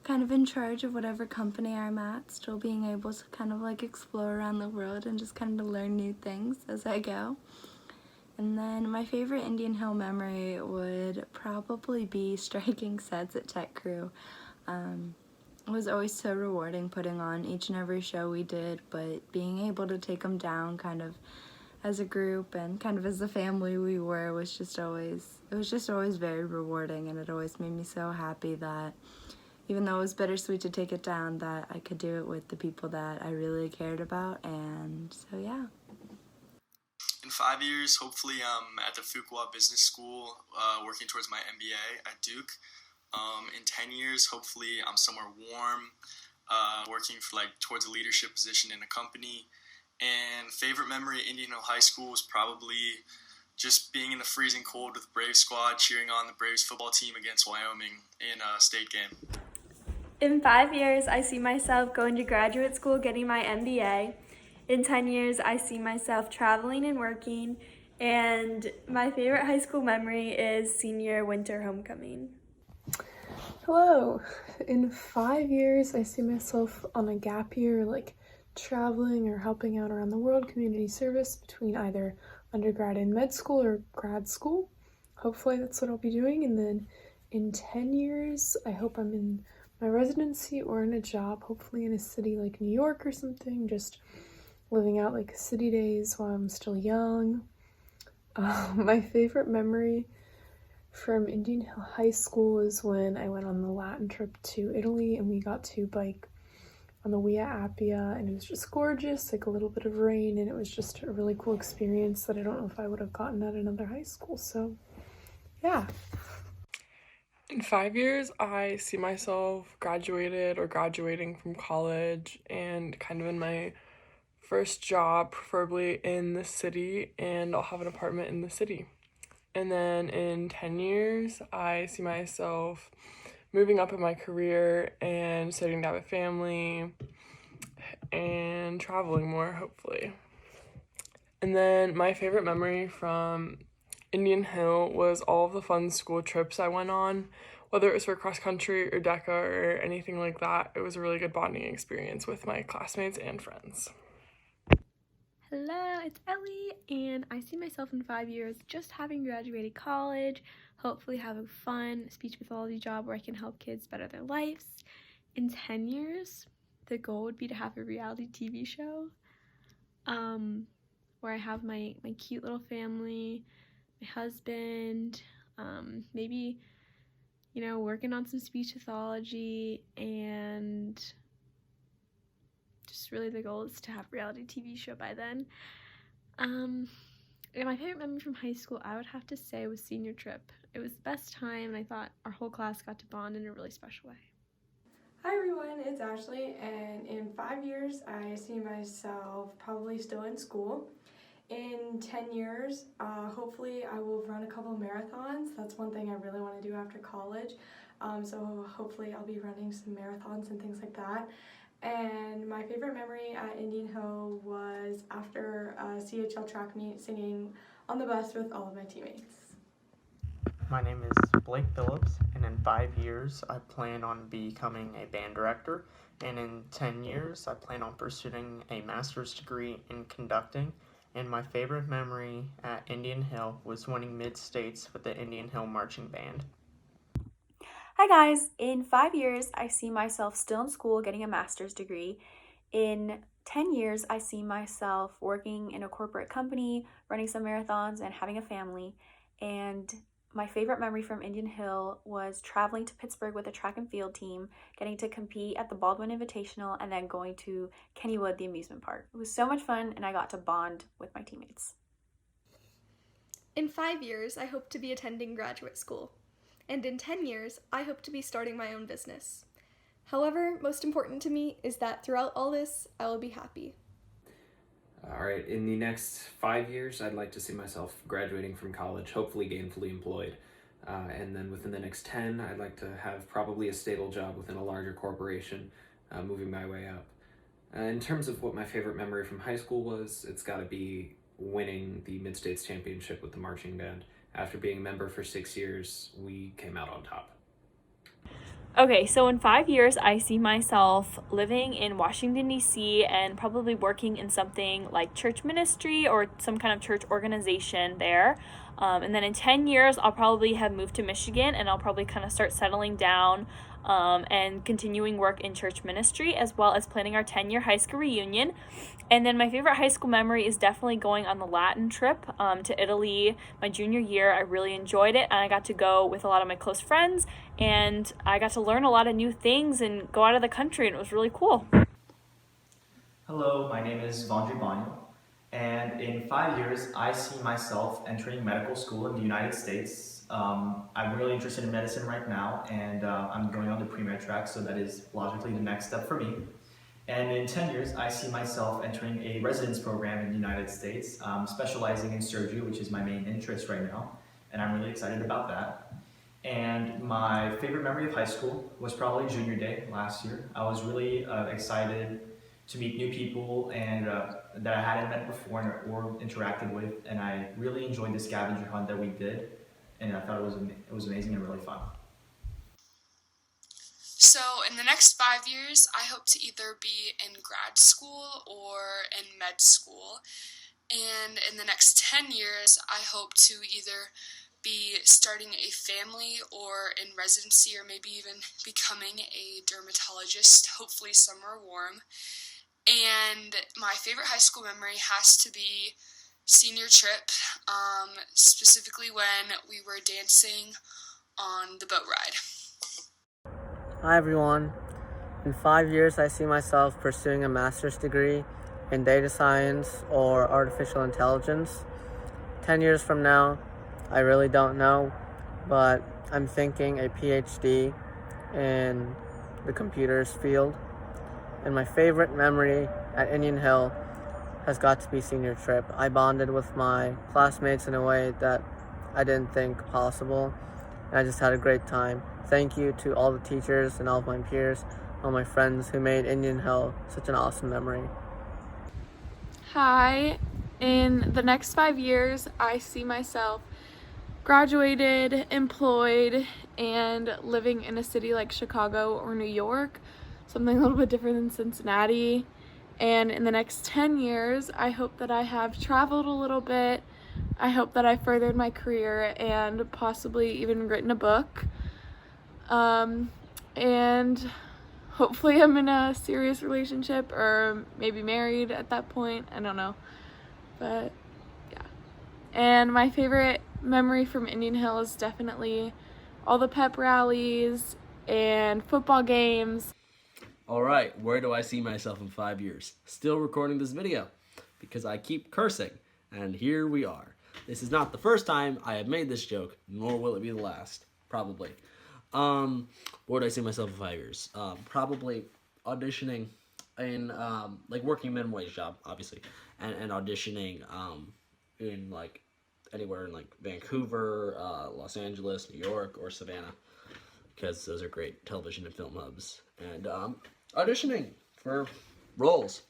kind of in charge of whatever company I'm at, still being able to kind of like explore around the world and just kind of learn new things as I go. And then my favorite Indian Hill memory would probably be striking sets at Tech Crew. It was always so rewarding putting on each and every show we did, but being able to take them down kind of as a group and kind of as the family we were was just always very rewarding, and it always made me so happy that even though it was bittersweet to take it down, that I could do it with the people that I really cared about. And so yeah. In 5 years, hopefully I'm at the Fuqua Business School working towards my MBA at Duke. In 10 years, hopefully I'm somewhere warm, working for towards a leadership position in a company. And favorite memory at Indian Hill High School was probably just being in the freezing cold with the Braves squad, cheering on the Braves football team against Wyoming in a state game. In 5 years, I see myself going to graduate school, getting my MBA. In 10 years, I see myself traveling and working. And my favorite high school memory is senior winter homecoming. Hello. In 5 years, I see myself on a gap year, traveling or helping out around the world, community service between either undergrad and med school or grad school. Hopefully that's what I'll be doing. And then in 10 years, I hope I'm in my residency or in a job, hopefully in a city like New York or something, just living out city days while I'm still young. My favorite memory from Indian Hill High School was when I went on the Latin trip to Italy and we got to bike on the Via Appia, and it was just gorgeous, a little bit of rain, and it was just a really cool experience that I don't know if I would have gotten at another high school. So yeah. In 5 years, I see myself graduated or graduating from college and kind of in my first job, preferably in the city, and I'll have an apartment in the city. And then in 10 years, I see myself moving up in my career and starting to have a family and traveling more, hopefully. And then my favorite memory from Indian Hill was all of the fun school trips I went on, whether it was for cross country or DECA or anything like that. It was a really good bonding experience with my classmates and friends. Hello, it's Ellie, and I see myself in 5 years just having graduated college, hopefully have a fun speech pathology job where I can help kids better their lives. In 10 years, the goal would be to have a reality TV show where I have my cute little family, my husband, maybe, working on some speech pathology, and just really the goal is to have a reality TV show by then. And my favorite memory from high school, I would have to say, was senior trip. It was the best time, and I thought our whole class got to bond in a really special way. Hi everyone, it's Ashley, and in 5 years I see myself probably still in school. In 10 years, hopefully I will run a couple marathons. That's one thing I really want to do after college. So hopefully I'll be running some marathons and things like that. And my favorite memory at Indian Hill was after a CHL track meet, singing on the bus with all of my teammates. My name is Blake Phillips, and in 5 years I plan on becoming a band director, and in 10 years I plan on pursuing a master's degree in conducting. And my favorite memory at Indian Hill was winning mid-states with the Indian Hill Marching Band. Hi guys, in 5 years I see myself still in school getting a master's degree. In 10 years I see myself working in a corporate company, running some marathons, and having a family. And my favorite memory from Indian Hill was traveling to Pittsburgh with a track and field team, getting to compete at the Baldwin Invitational, and then going to Kennywood, the amusement park. It was so much fun, and I got to bond with my teammates. In 5 years, I hope to be attending graduate school. And in 10 years, I hope to be starting my own business. However, most important to me is that throughout all this, I will be happy. All right, in the next 5 years, I'd like to see myself graduating from college, hopefully gainfully employed. And then within the next 10, I'd like to have probably a stable job within a larger corporation, moving my way up. In terms of what my favorite memory from high school was, it's got to be winning the Mid-States Championship with the marching band. After being a member for 6 years, we came out on top. Okay, so in 5 years, I see myself living in Washington, D.C. and probably working in something like church ministry or some kind of church organization there. And then in 10 years, I'll probably have moved to Michigan, and I'll probably kind of start settling down and continuing work in church ministry, as well as planning our 10-year high school reunion. And then my favorite high school memory is definitely going on the Latin trip to Italy my junior year. I really enjoyed it, and I got to go with a lot of my close friends, and I got to learn a lot of new things and go out of the country, and it was really cool. Hello, my name is Vondry Banyo, and in 5 years, I see myself entering medical school in the United States. I'm really interested in medicine right now, and I'm going on the pre-med track, so that is logically the next step for me. And in 10 years, I see myself entering a residence program in the United States, specializing in surgery, which is my main interest right now, and I'm really excited about that. And my favorite memory of high school was probably junior day last year. I was really excited to meet new people and that I hadn't met before or interacted with, and I really enjoyed the scavenger hunt that we did, and I thought it was amazing and really fun. So in the next 5 years, I hope to either be in grad school or in med school. And in the next 10 years, I hope to either be starting a family or in residency or maybe even becoming a dermatologist, hopefully somewhere warm. And my favorite high school memory has to be senior trip, specifically when we were dancing on the boat ride. Hi everyone. In 5 years, I see myself pursuing a master's degree in data science or artificial intelligence. 10 years from now, I really don't know, but I'm thinking a PhD in the computers field. And my favorite memory at Indian Hill has got to be senior trip. I bonded with my classmates in a way that I didn't think possible, and I just had a great time. Thank you to all the teachers and all of my peers, all my friends who made Indian Hill such an awesome memory. Hi, in the next 5 years, I see myself graduated, employed, and living in a city like Chicago or New York, something a little bit different than Cincinnati. And in the next 10 years, I hope that I have traveled a little bit. I hope that I furthered my career and possibly even written a book. And hopefully I'm in a serious relationship or maybe married at that point. I don't know. But yeah. And my favorite memory from Indian Hill is definitely all the pep rallies and football games. All right, where do I see myself in 5 years? Still recording this video because I keep cursing, and here we are. This is not the first time I have made this joke, nor will it be the last, probably. Where do I see myself in 5 years? Probably auditioning in, like, working minimum wage job, obviously, and auditioning in, like, anywhere in, like, Vancouver, Los Angeles, New York, or Savannah, because those are great television and film hubs. And auditioning for roles,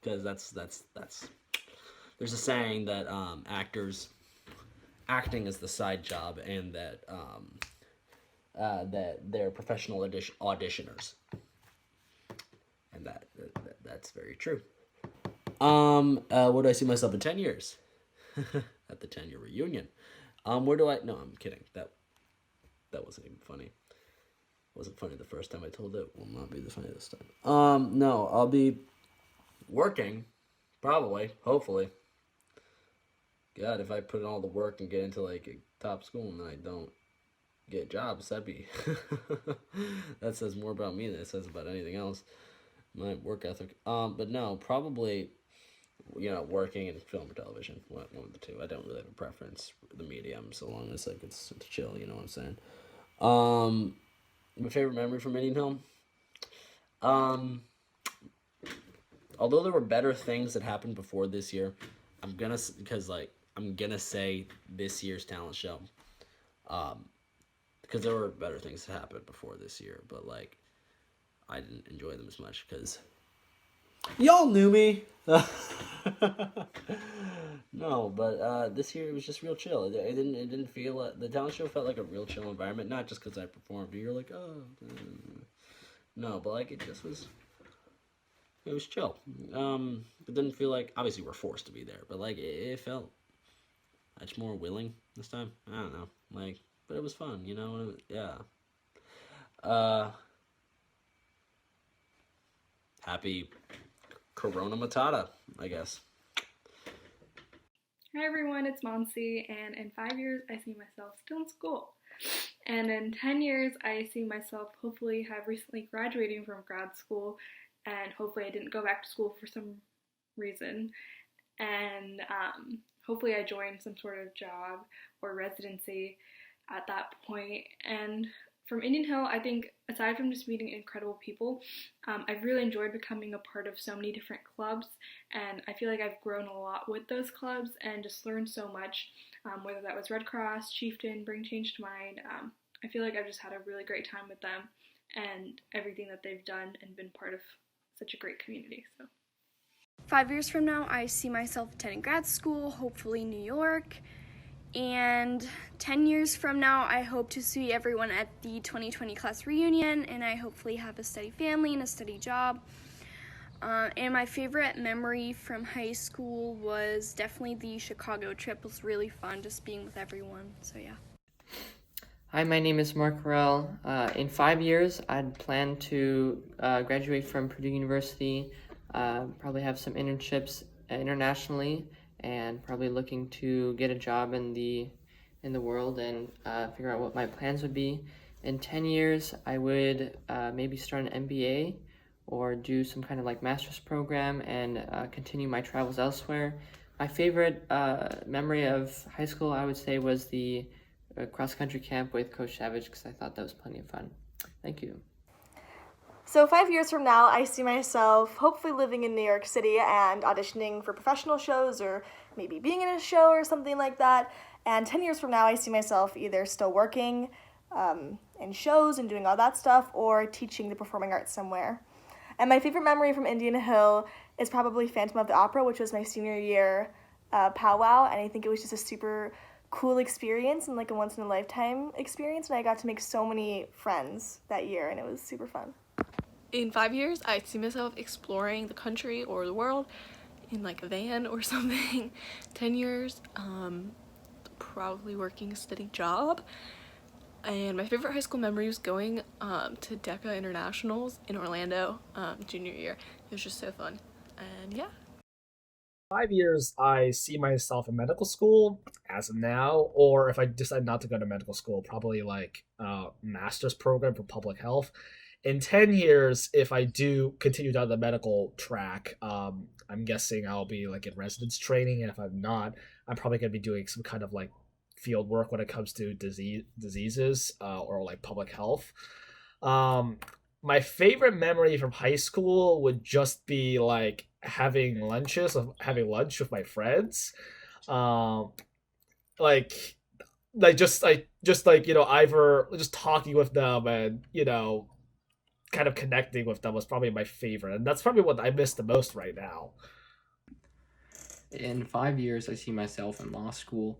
because that's there's a saying that acting is the side job, and that that they're professional auditioners, and that's very true. Where do I see myself in 10 years? At the 10-year reunion. Where do I? No, I'm kidding. That wasn't even funny. Wasn't funny the first time I told it. Will not be the funny this time. No, I'll be working, probably, hopefully. God, if I put in all the work and get into like a top school and then I don't get jobs, that'd be that says more about me than it says about anything else. My work ethic. But no, probably, working in film or television. One of the two. I don't really have a preference for the medium, so long as like it's chill. You know what I'm saying? My favorite memory from Indian Hill. Although there were better things that happened before this year, I'm gonna say this year's talent show. Because there were better things that happened before this year, but like I didn't enjoy them as much because y'all knew me. No, but this year it was just real chill. It didn't feel the talent show felt like a real chill environment. Not just because I performed. You're like, oh, no, but like it was chill. It didn't feel like, obviously we're forced to be there, but like it felt much more willing this time. I don't know, like, but it was fun, yeah. Happy Corona Matata, I guess. Hi everyone, it's Monsi, and in 5 years I see myself still in school. And in 10 years I see myself hopefully have recently graduating from grad school, and hopefully I didn't go back to school for some reason. And hopefully I join some sort of job or residency at that point. And from Indian Hill, I think aside from just meeting incredible people, I've really enjoyed becoming a part of so many different clubs, and I feel like I've grown a lot with those clubs and just learned so much, whether that was Red Cross, Chieftain, Bring Change to Mind. I feel like I've just had a really great time with them and everything that they've done and been part of such a great community. So 5 years from now, I see myself attending grad school, hopefully New York. And 10 years from now, I hope to see everyone at the 2020 class reunion, and I hopefully have a steady family and a steady job. And my favorite memory from high school was definitely the Chicago trip. It was really fun just being with everyone, so yeah. Hi, my name is Mark Correll. In 5 years, I'd plan to graduate from Purdue University, probably have some internships internationally, and probably looking to get a job in the world and figure out what my plans would be. In 10 years, I would maybe start an MBA or do some kind of like master's program and continue my travels elsewhere. My favorite memory of high school, I would say, was the cross-country camp with Coach Savage, because I thought that was plenty of fun. Thank you. So 5 years from now, I see myself hopefully living in New York City and auditioning for professional shows or maybe being in a show or something like that. And 10 years from now, I see myself either still working in shows and doing all that stuff or teaching the performing arts somewhere. And my favorite memory from Indian Hill is probably Phantom of the Opera, which was my senior year powwow. And I think it was just a super cool experience and like a once-in-a-lifetime experience. And I got to make so many friends that year, and it was super fun. In 5 years, I see myself exploring the country or the world in like a van or something. 10 years, probably working a steady job. And my favorite high school memory was going to DECA Internationals in Orlando junior year. It was just so fun. And yeah. 5 years, I see myself in medical school as of now, or if I decide not to go to medical school, probably like a master's program for public health. In 10 years, if I do continue down the medical track, I'm guessing I'll be like in residence training. And if I'm not, I'm probably going to be doing some kind of like field work when it comes to diseases or like public health. My favorite memory from high school would just be like having lunch with my friends. Just either just talking with them and, kind of connecting with them was probably my favorite, and that's probably what I miss the most right now. In 5 years, I see myself in law school.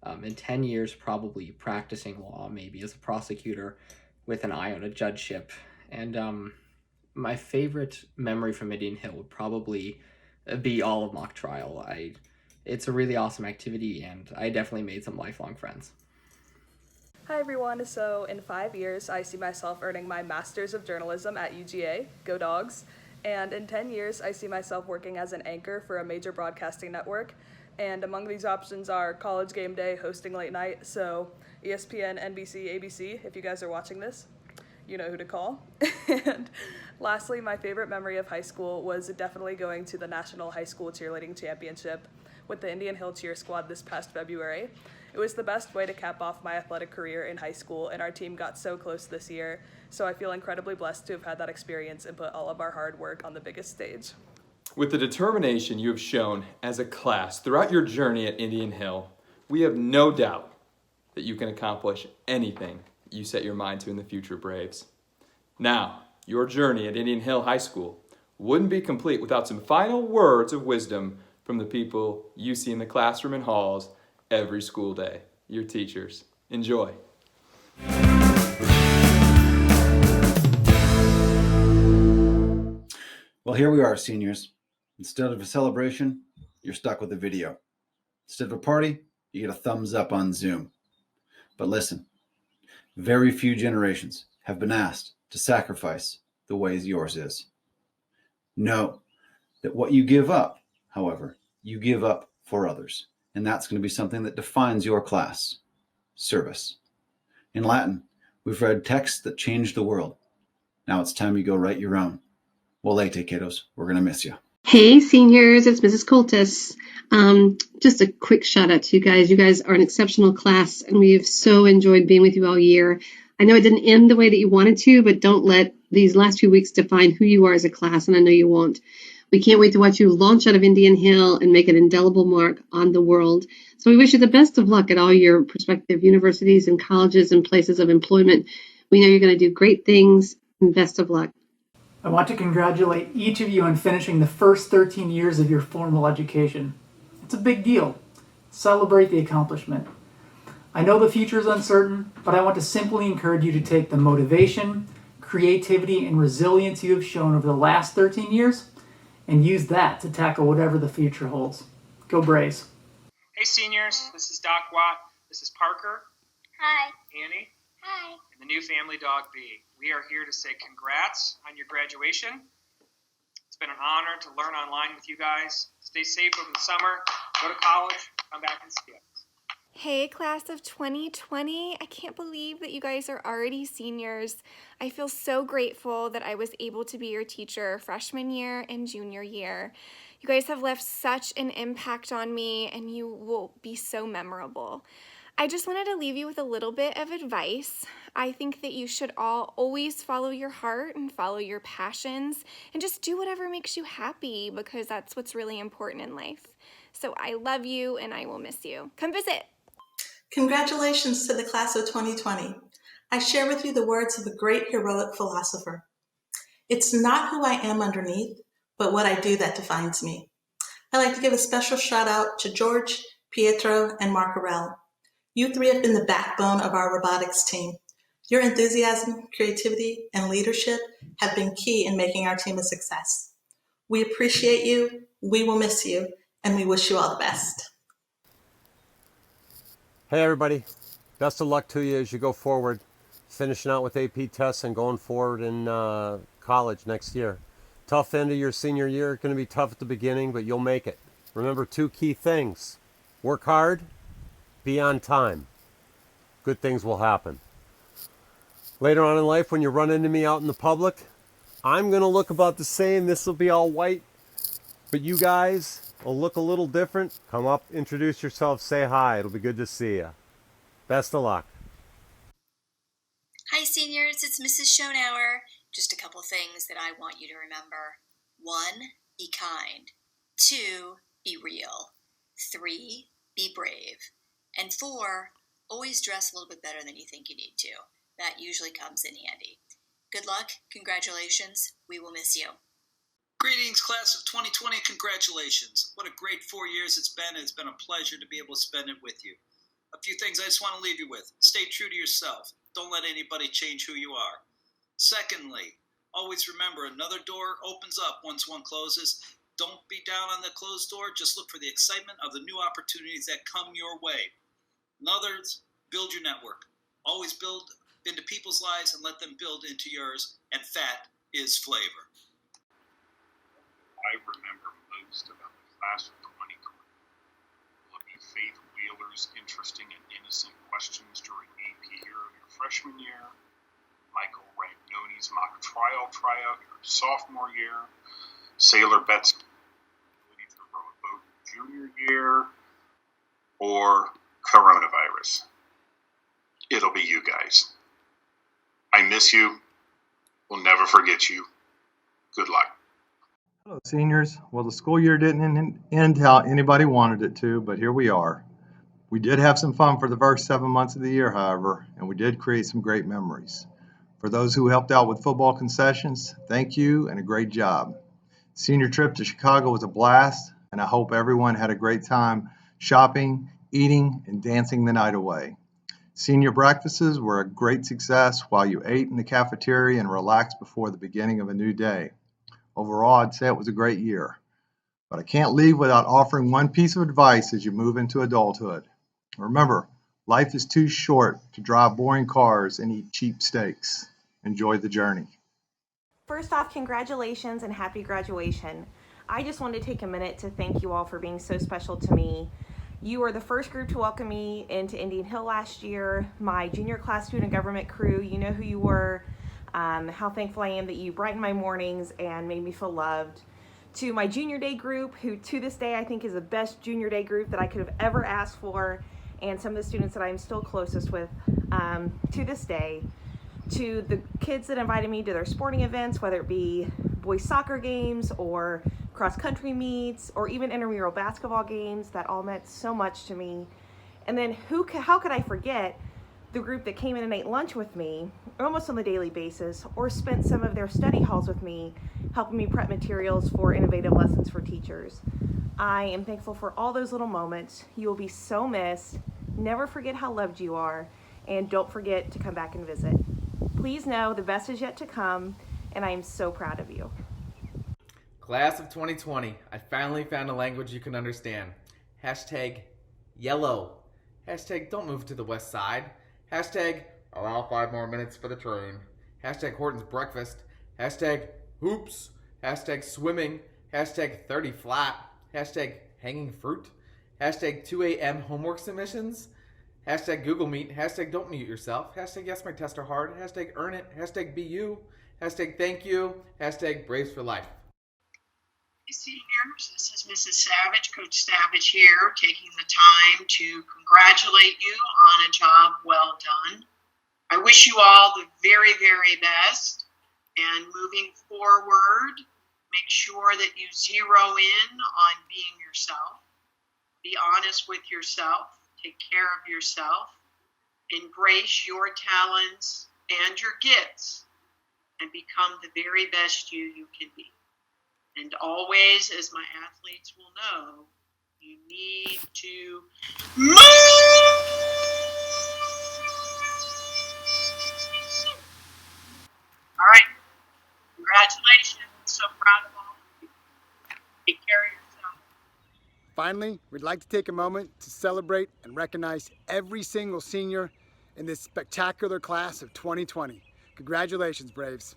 In 10 years, probably practicing law, maybe as a prosecutor with an eye on a judgeship. And my favorite memory from Indian Hill would probably be all of mock trial. It's a really awesome activity, and I definitely made some lifelong friends. Hi everyone, so in 5 years I see myself earning my Master's of Journalism at UGA, go Dogs, and in 10 years I see myself working as an anchor for a major broadcasting network, and among these options are College Game Day hosting late night, so ESPN, NBC, ABC, if you guys are watching this, you know who to call. And lastly, my favorite memory of high school was definitely going to the National High School Cheerleading Championship with the Indian Hill Cheer Squad this past February. It was the best way to cap off my athletic career in high school, and our team got so close this year, so I feel incredibly blessed to have had that experience and put all of our hard work on the biggest stage. With the determination you have shown as a class throughout your journey at Indian Hill, we have no doubt that you can accomplish anything you set your mind to in the future, Braves. Now, your journey at Indian Hill High School wouldn't be complete without some final words of wisdom from the people you see in the classroom and halls every school day, your teachers. Enjoy. Well, here we are, seniors. Instead of a celebration, you're stuck with a video. Instead of a party, you get a thumbs up on Zoom. But listen, very few generations have been asked to sacrifice the way yours is. Know that what you give up, however, you give up for others. And that's going to be something that defines your class: service. In Latin, we've read texts that changed the world. Now it's time you go write your own. Volete, kiddos. We're going to miss you. Hey, seniors, it's Mrs. Coltis. Just a quick shout out to you guys. You guys are an exceptional class, and we've so enjoyed being with you all year. I know it didn't end the way that you wanted to, but don't let these last few weeks define who you are as a class, and I know you won't. We can't wait to watch you launch out of Indian Hill and make an indelible mark on the world. So we wish you the best of luck at all your prospective universities and colleges and places of employment. We know you're going to do great things, and best of luck. I want to congratulate each of you on finishing the first 13 years of your formal education. It's a big deal. Celebrate the accomplishment. I know the future is uncertain, but I want to simply encourage you to take the motivation, creativity, and resilience you have shown over the last 13 years and use that to tackle whatever the future holds. Go Braves. Hey seniors, this is Doc Watt. This is Parker. Hi. Annie. Hi. And the new family dog B. We are here to say congrats on your graduation. It's been an honor to learn online with you guys. Stay safe over the summer. Go to college. Come back and see us. Hey, class of 2020. I can't believe that you guys are already seniors. I feel so grateful that I was able to be your teacher freshman year and junior year. You guys have left such an impact on me, and you will be so memorable. I just wanted to leave you with a little bit of advice. I think that you should all always follow your heart and follow your passions and just do whatever makes you happy, because that's what's really important in life. So I love you and I will miss you. Come visit. Congratulations to the class of 2020. I share with you the words of a great heroic philosopher. It's not who I am underneath, but what I do that defines me. I'd like to give a special shout out to George, Pietro, and Mark Arell. You three have been the backbone of our robotics team. Your enthusiasm, creativity, and leadership have been key in making our team a success. We appreciate you, we will miss you, and we wish you all the best. Hey everybody, best of luck to you as you go forward, finishing out with AP tests and going forward in college next year. Tough end of your senior year, going to be tough at the beginning, but you'll make it. Remember 2 key things: work hard, be on time. Good things will happen. Later on in life, when you run into me out in the public, I'm going to look about the same. This will be all white, but you guys will look a little different. Come up, introduce yourself, say hi. It'll be good to see you. Best of luck. Hi seniors, it's Mrs. Schonauer. Just a couple things that I want you to remember. 1, be kind. 2, be real. 3, be brave. And 4, always dress a little bit better than you think you need to. That usually comes in handy. Good luck, congratulations, we will miss you. Greetings, class of 2020, congratulations. What a great 4 years it's been. It's been a pleasure to be able to spend it with you. A few things I just want to leave you with. Stay true to yourself. Don't let anybody change who you are. Secondly, always remember, another door opens up once one closes. Don't be down on the closed door. Just look for the excitement of the new opportunities that come your way. In others, build your network. Always build into people's lives and let them build into yours. And fat is flavor. I remember most about the class of 2020. Look at Faith Wheeler's interesting and innocent questions during AP Hero your freshman year, Michael Ragnoni's mock tryout your sophomore year, Sailor Bet's ability to row a boat junior year, or coronavirus. It'll be you guys. I miss you. We'll never forget you. Good luck. Hello, seniors. Well, the school year didn't end how anybody wanted it to, but here we are. We did have some fun for the first 7 months of the year, however, and we did create some great memories. For those who helped out with football concessions, thank you and a great job. Senior trip to Chicago was a blast, and I hope everyone had a great time shopping, eating, and dancing the night away. Senior breakfasts were a great success while you ate in the cafeteria and relaxed before the beginning of a new day. Overall, I'd say it was a great year. But I can't leave without offering one piece of advice as you move into adulthood. Remember, life is too short to drive boring cars and eat cheap steaks. Enjoy the journey. First off, congratulations and happy graduation. I just wanted to take a minute to thank you all for being so special to me. You were the first group to welcome me into Indian Hill last year. My junior class student government crew, you know who you were, how thankful I am that you brightened my mornings and made me feel loved. To my junior day group, who to this day I think is the best junior day group that I could have ever asked for, and some of the students that I'm still closest with to this day. To the kids that invited me to their sporting events, whether it be boys soccer games or cross-country meets or even intramural basketball games, that all meant so much to me. And then how could I forget the group that came in and ate lunch with me almost on a daily basis, or spent some of their study halls with me, helping me prep materials for innovative lessons for teachers. I am thankful for all those little moments. You will be so missed. Never forget how loved you are, and don't forget to come back and visit. Please know the best is yet to come, and I am so proud of you. Class of 2020, I finally found a language you can understand. Hashtag yellow. Hashtag don't move to the west side. Hashtag allow 5 more minutes for the train. Hashtag Horton's breakfast. Hashtag hoops. Hashtag swimming. Hashtag 30 flat. Hashtag hanging fruit. Hashtag 2 a.m. homework submissions. Hashtag Google Meet. Hashtag don't mute yourself. Hashtag yes, my tests are hard. Hashtag earn it. Hashtag be you. Hashtag thank you. Hashtag Braves for life. Hey seniors, this is Mrs. Savage, Coach Savage here, taking the time to congratulate you on a job well done. I wish you all the very, very best, and moving forward, make sure that you zero in on being yourself. Be honest with yourself. Take care of yourself. Embrace your talents and your gifts, and become the very best you can be. And always, as my athletes will know, you need to move! All right. Congratulations. I'm so proud of all of you. Take care of yourself. Finally, we'd like to take a moment to celebrate and recognize every single senior in this spectacular class of 2020. Congratulations, Braves.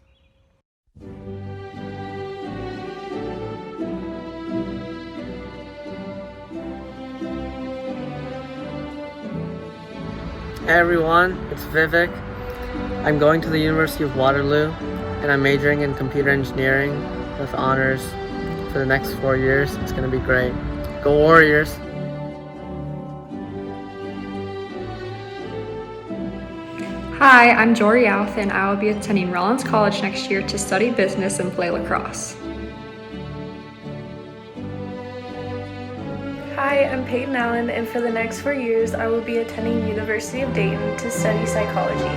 Hey everyone, it's Vivek. I'm going to the University of Waterloo, and I'm majoring in computer engineering with honors for the next 4 years. It's going to be great. Go Warriors! Hi, I'm Jory Alth, and I will be attending Rollins College next year to study business and play lacrosse. Hi, I'm Peyton Allen, and for the next 4 years, I will be attending University of Dayton to study psychology.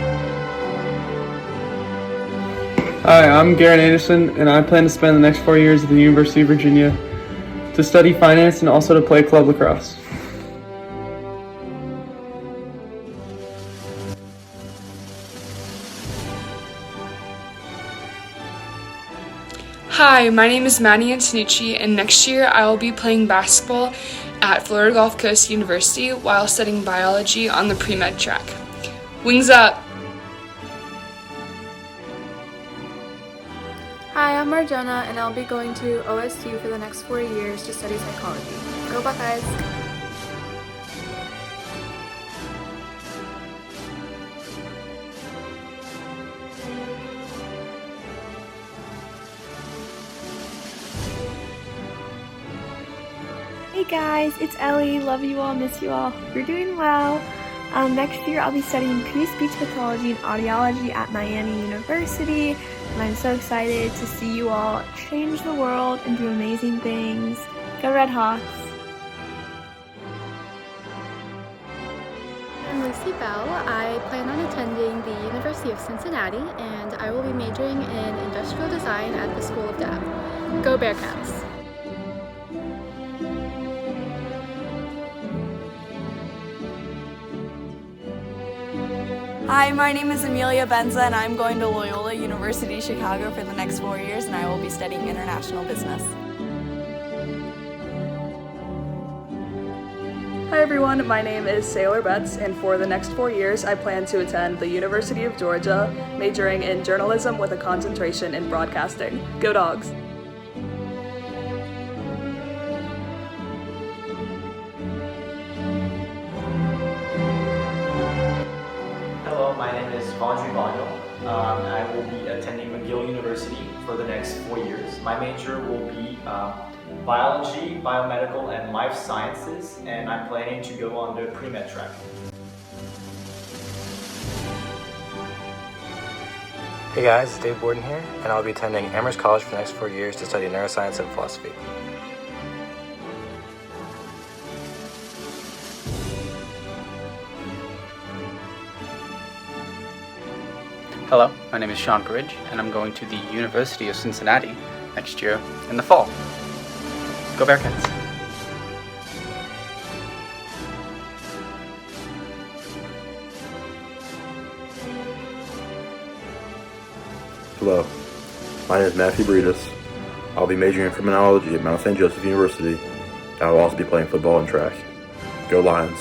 Hi, I'm Garrett Anderson, and I plan to spend the next 4 years at the University of Virginia to study finance and also to play club lacrosse. Hi, my name is Maddie Antonucci, and next year I will be playing basketball at Florida Gulf Coast University while studying biology on the pre-med track. Wings up! Hi, I'm Marjona, and I'll be going to OSU for the next 4 years to study psychology. Go Buckeyes! Hey guys, it's Ellie. Love you all, miss you all. Hope you're doing well. Next year I'll be studying pre-speech pathology and audiology at Miami University, and I'm so excited to see you all change the world and do amazing things. Go Red Hawks! I'm Lucy Bell. I plan on attending the University of Cincinnati, and I will be majoring in industrial design at the School of Dev. Go Bearcats! Hi, my name is Amelia Benza, and I'm going to Loyola University Chicago for the next 4 years, and I will be studying international business. Hi everyone, my name is Sailor Betts, and for the next 4 years I plan to attend the University of Georgia, majoring in journalism with a concentration in broadcasting. Go Dogs! Hello, my name is Vondry Bonyo. I will be attending McGill University for the next 4 years. My major will be biology, biomedical, and life sciences, and I'm planning to go on the pre-med track. Hey guys, it's Dave Borden here, and I'll be attending Amherst College for the next 4 years to study neuroscience and philosophy. Hello, my name is Sean Bridge, and I'm going to the University of Cincinnati next year in the fall. Go Bearcats! Hello, my name is Matthew Breedis. I'll be majoring in criminology at Mount St. Joseph University, and I'll also be playing football and track. Go Lions!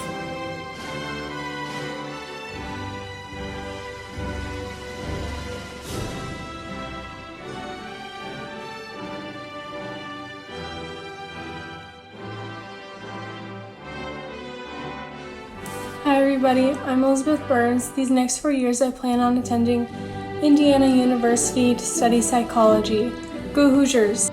Hi everybody, I'm Elizabeth Burns. These next 4 years I plan on attending Indiana University to study psychology. Go Hoosiers!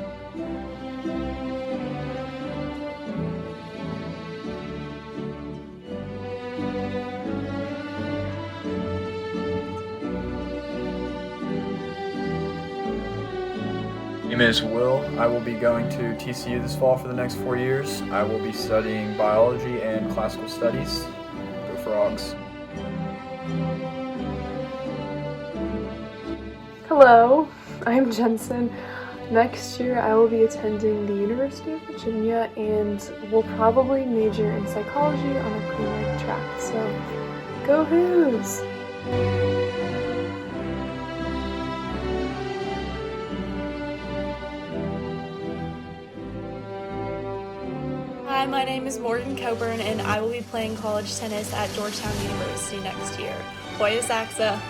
My name is Will. I will be going to TCU this fall for the next 4 years. I will be studying biology and classical studies. Go Frogs. Hello, I'm Jensen. Next year I will be attending the University of Virginia and will probably major in psychology on a pre-med track, so go Hoos! Hi, my name is Morgan Coburn, and I will be playing college tennis at Georgetown University next year. Hoya Saxa!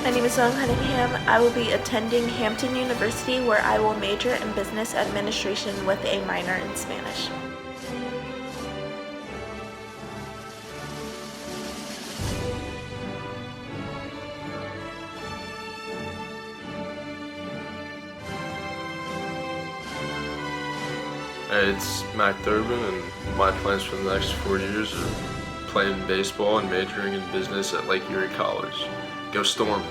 My name is Zoe Cunningham. I will be attending Hampton University, where I will major in business administration with a minor in Spanish. It's Mac Durbin, and my plans for the next 4 years are playing baseball and majoring in business at Lake Erie College. Go Storm!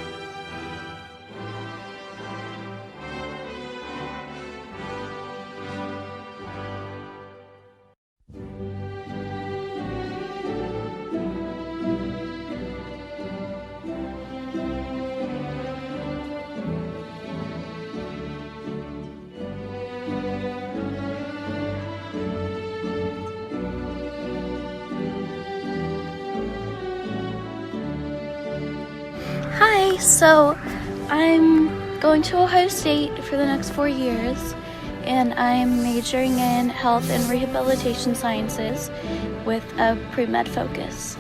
Hi, so I'm going to Ohio State for the next 4 years, and I'm majoring in health and rehabilitation sciences with a pre-med focus.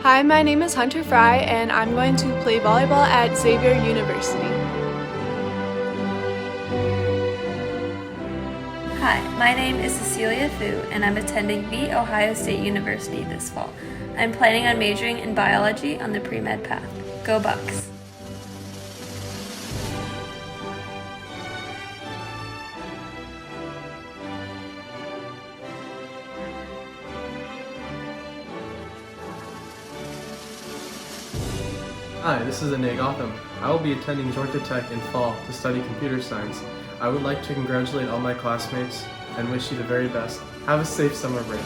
Hi, my name is Hunter Fry, and I'm going to play volleyball at Xavier University. Hi, my name is Cecilia Fu, and I'm attending The Ohio State University this fall. I'm planning on majoring in biology on the pre-med path. Go Bucks! Hi, this is Ane Gotham. I will be attending Georgia Tech in fall to study computer science. I would like to congratulate all my classmates and wish you the very best. Have a safe summer break.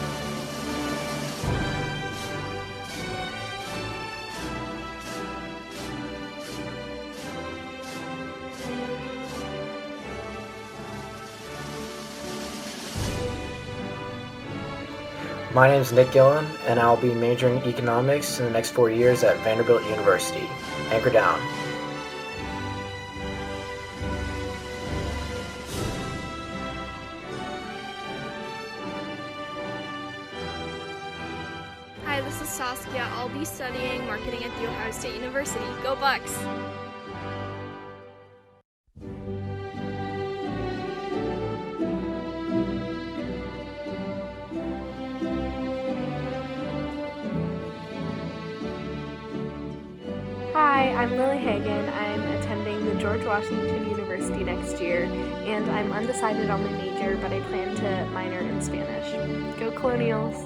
My name is Nick Gillen, and I'll be majoring in economics in the next 4 years at Vanderbilt University. Anchor down. Hi, this is Saskia. I'll be studying marketing at The Ohio State University. Go Bucks! Hi, I'm Lily Hagan. I'm attending the George Washington University next year, and I'm undecided on my major, but I plan to minor in Spanish. Go Colonials!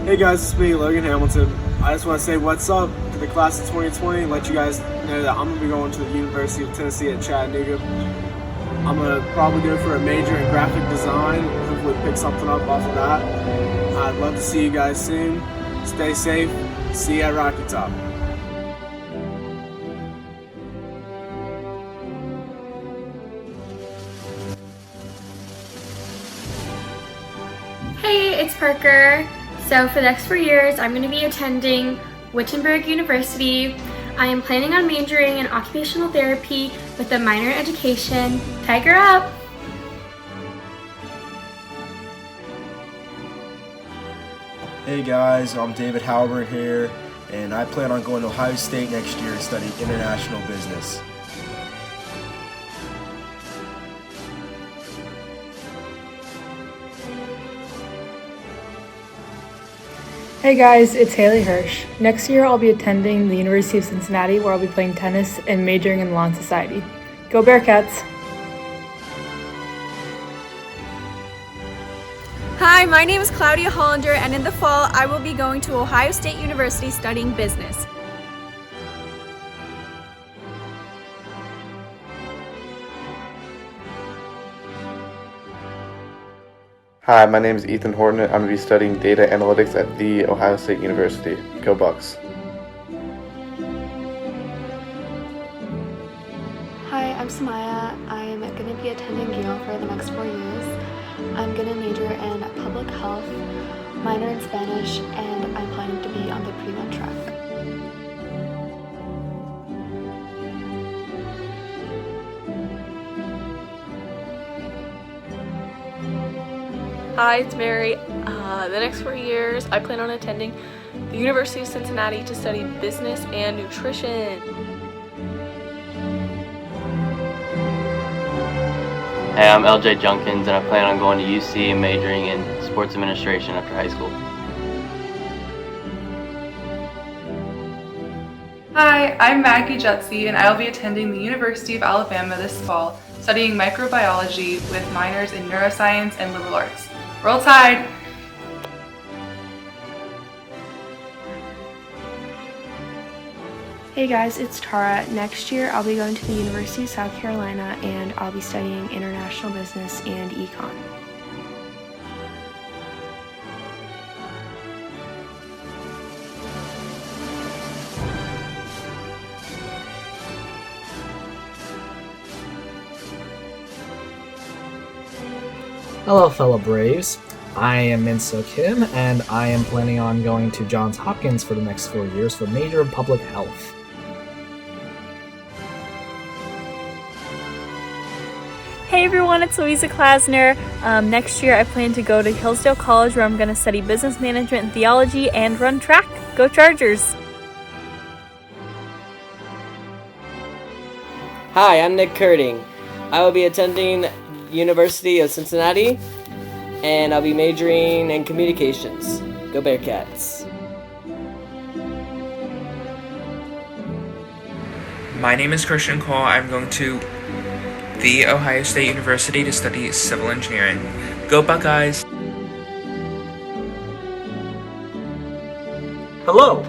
Hey guys, it's me, Logan Hamilton. I just want to say what's up to the class of 2020 and let you guys know that I'm going to be going to the University of Tennessee at Chattanooga. I'm going to probably go for a major in graphic design, hopefully pick something up off of that. I'd love to see you guys soon. Stay safe. See you at Rocky Top. Hey, it's Parker. So for the next 4 years, I'm going to be attending Wittenberg University. I am planning on majoring in occupational therapy with a minor in education. Tiger up! Hey guys, I'm David Halbert here, and I plan on going to Ohio State next year to study international business. Hey guys, it's Haley Hirsch. Next year I'll be attending the University of Cincinnati where I'll be playing tennis and majoring in lawn society. Go Bearcats! Hi, my name is Claudia Hollander, and in the fall I will be going to Ohio State University studying business. Hi, my name is Ethan Horton. I'm going to be studying data analytics at The Ohio State University. Go Bucks. Hi, I'm Samaya. I'm going to be attending Yale for the next 4 years. I'm going to major in public health, minor in Spanish, and I'm planning to be on the pre-med track. Hi, it's Mary. The next 4 years, I plan on attending the University of Cincinnati to study business and nutrition. Hey, I'm LJ Junkins, and I plan on going to UC and majoring in sports administration after high school. Hi, I'm Maggie Jutsi, and I'll be attending the University of Alabama this fall, studying microbiology with minors in neuroscience and liberal arts. Roll Tide! Hey guys, it's Tara. Next year I'll be going to the University of South Carolina and I'll be studying international business and econ. Hello fellow Braves, I am Min-Soo Kim and I am planning on going to Johns Hopkins for the next 4 years for major in public health. Hey everyone, it's Louisa Klasner. Next year I plan to go to Hillsdale College where I'm going to study business management and theology and run track. Go Chargers! Hi, I'm Nick Curting. I will be attending University of Cincinnati and I'll be majoring in communications. Go Bearcats! My name is Christian Cole. I'm going to The Ohio State University to study civil engineering. Go Buckeyes! Hello,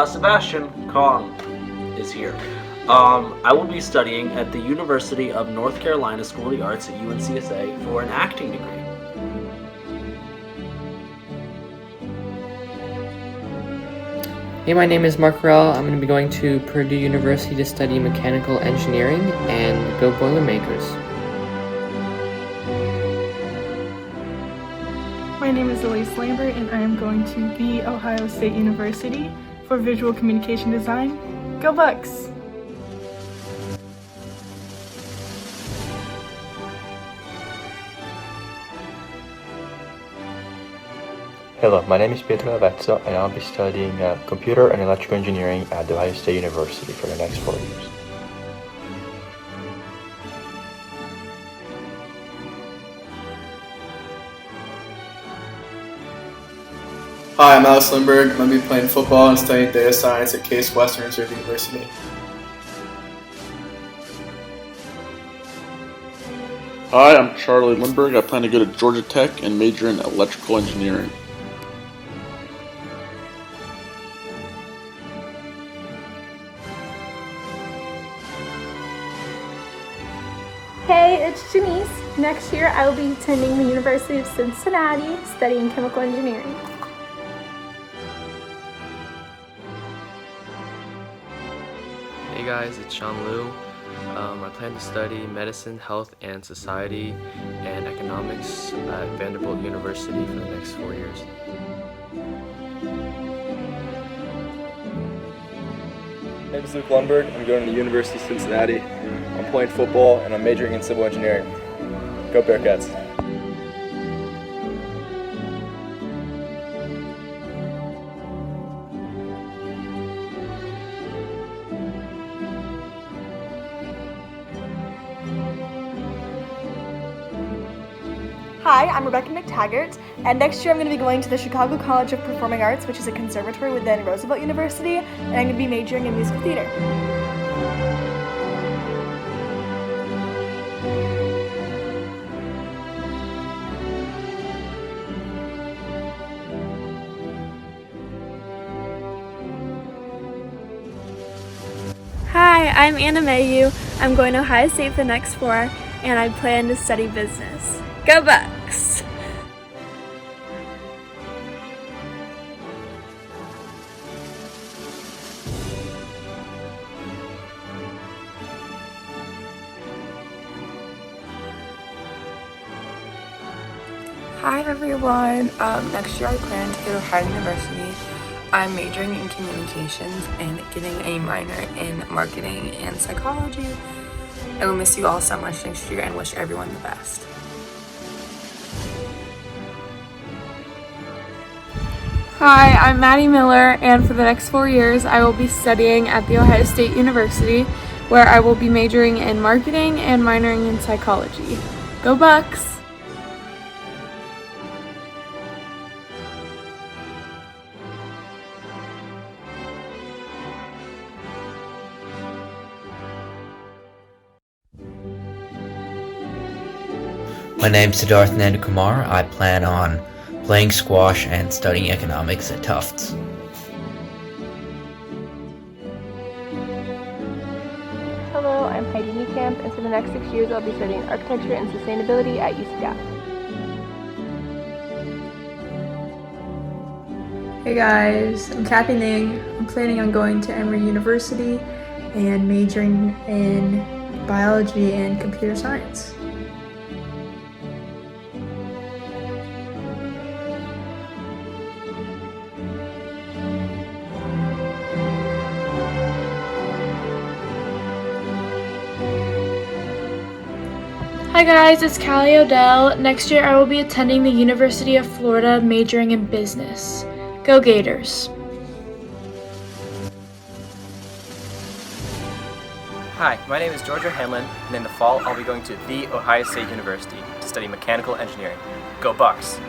Sebastian Kong is here. I will be studying at the University of North Carolina School of the Arts at UNCSA for an acting degree. Hey, my name is Mark Rell. I'm going to be going to Purdue University to study mechanical engineering, and go Boilermakers. My name is Elise Lambert, and I am going to The Ohio State University for visual communication design. Go Bucks! Hello, my name is Pietro Avezzo, and I'll be studying computer and electrical engineering at The Ohio State University for the next 4 years. Hi, I'm Alex Lindberg. I'm going to be playing football and studying data science at Case Western Reserve University. Hi, I'm Charlie Lindberg. I plan to go to Georgia Tech and major in electrical engineering. Hey, it's Janice. Next year I will be attending the University of Cincinnati studying chemical engineering. Hey guys, it's Sean Liu. I plan to study medicine, health and society and economics at Vanderbilt University for the next 4 years. My name is Luke Lundberg. I'm going to the University of Cincinnati. I'm playing football and I'm majoring in civil engineering. Go Bearcats! Hi, I'm Rebecca McTaggart, and next year I'm going to be going to the Chicago College of Performing Arts, which is a conservatory within Roosevelt University, and I'm going to be majoring in musical theater. Hi, I'm Anna Mayu. I'm going to Ohio State for the next 4, and I plan to study business. Go Bucks! Hi everyone, next year I plan to go to Ohio University. I'm majoring in communications and getting a minor in marketing and psychology. I will miss you all so much next year and wish everyone the best. Hi, I'm Maddie Miller, and for the next 4 years I will be studying at The Ohio State University, where I will be majoring in marketing and minoring in psychology. Go Bucks! My name's Siddharth Nandakumar. I plan on playing squash and studying economics at Tufts. Hello, I'm Heidi Niekamp, and for the next 6 years I'll be studying architecture and sustainability at UCF. Hey guys, I'm Kathy Ning. I'm planning on going to Emory University and majoring in biology and computer science. Hi guys, it's Callie Odell. Next year I will be attending the University of Florida majoring in business. Go Gators! Hi, my name is Georgia Hanlon, and in the fall I'll be going to The Ohio State University to study mechanical engineering. Go Bucks!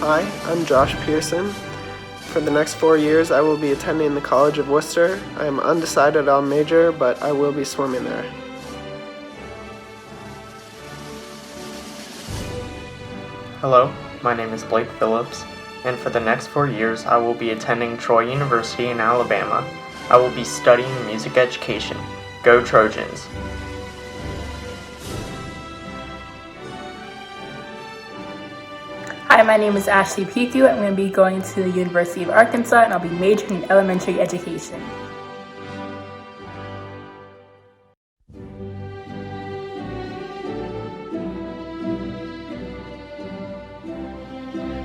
Hi, I'm Josh Pearson. For the next 4 years, I will be attending the College of Worcester. I am undecided on major, but I will be swimming there. Hello, my name is Blake Phillips, and for the next 4 years I will be attending Troy University in Alabama. I will be studying music education. Go Trojans! Hi, my name is Ashley Piku. I'm going to be going to the University of Arkansas and I'll be majoring in elementary education.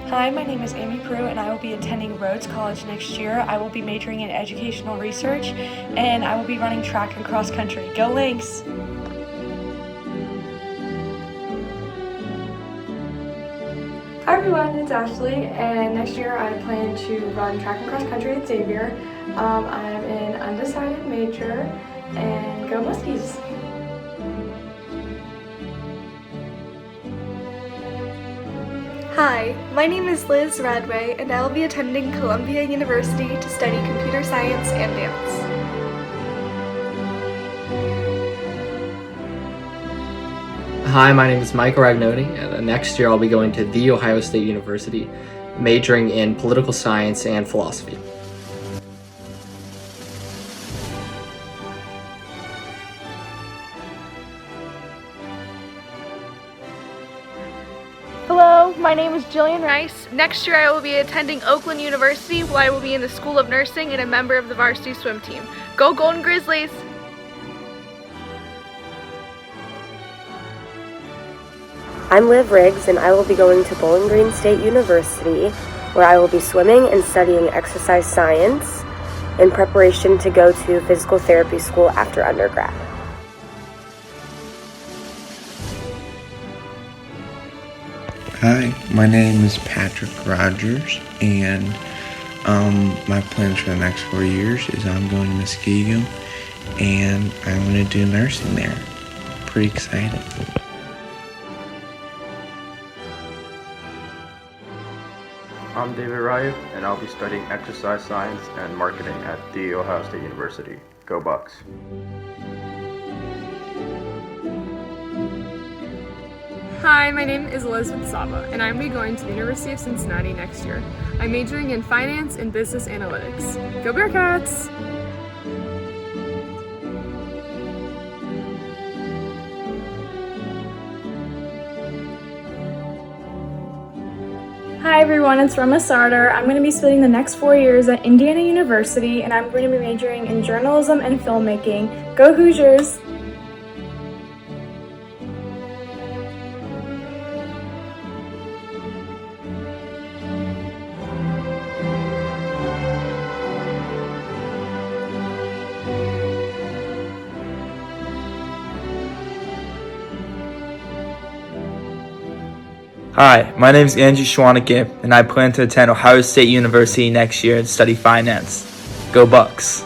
Hi, my name is Amy Prue and I will be attending Rhodes College next year. I will be majoring in educational research and I will be running track and cross country. Go Lynx! Hi everyone, it's Ashley, and next year I plan to run track and cross country at Xavier. I'm an undecided major, and go Muskies! Hi, my name is Liz Radway, and I will be attending Columbia University to study computer science and dance. Hi, my name is Michael Ragnoni, and next year I'll be going to The Ohio State University, majoring in political science and philosophy. Hello, my name is Jillian Rice. Next year I will be attending Oakland University where I will be in the School of Nursing and a member of the varsity swim team. Go Golden Grizzlies! I'm Liv Riggs, and I will be going to Bowling Green State University, where I will be swimming and studying exercise science in preparation to go to physical therapy school after undergrad. Hi, my name is Patrick Rogers, and my plans for the next 4 years is I'm going to Muskegon, and I'm going to do nursing there. Pretty excited. I'm David Ryu, and I'll be studying exercise science and marketing at The Ohio State University. Go Bucks! Hi, my name is Elizabeth Saba, and I'm going to be going to the University of Cincinnati next year. I'm majoring in finance and business analytics. Go Bearcats! Hi everyone, it's Roma Sarder. I'm going to be spending the next 4 years at Indiana University, and I'm going to be majoring in journalism and filmmaking. Go Hoosiers! Hi, my name is Andrew Schwaneke, and I plan to attend Ohio State University next year and study finance. Go Bucks!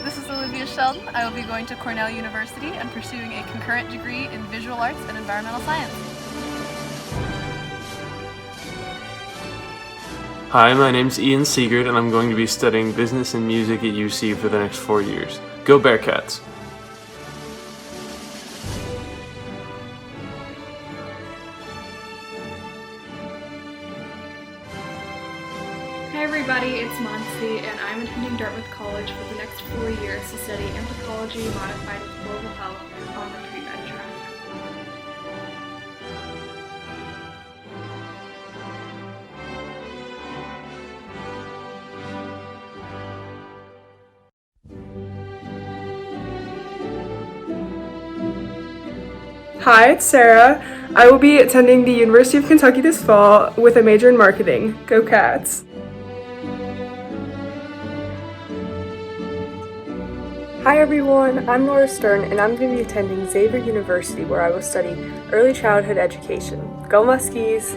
This is Olivia Sheldon. I will be going to Cornell University and pursuing a concurrent degree in visual arts and environmental science. Hi, my name's Ian Seegert, and I'm going to be studying business and music at UC for the next 4 years. Go Bearcats! Hi everybody, it's Monsi, and I'm attending Dartmouth College for the next 4 years to study anthropology modified with global health on the pre-med track. Hi, it's Sarah. I will be attending the University of Kentucky this fall with a major in marketing. Go Cats! Hi everyone, I'm Laura Stern, and I'm going to be attending Xavier University where I will study early childhood education. Go Muskies!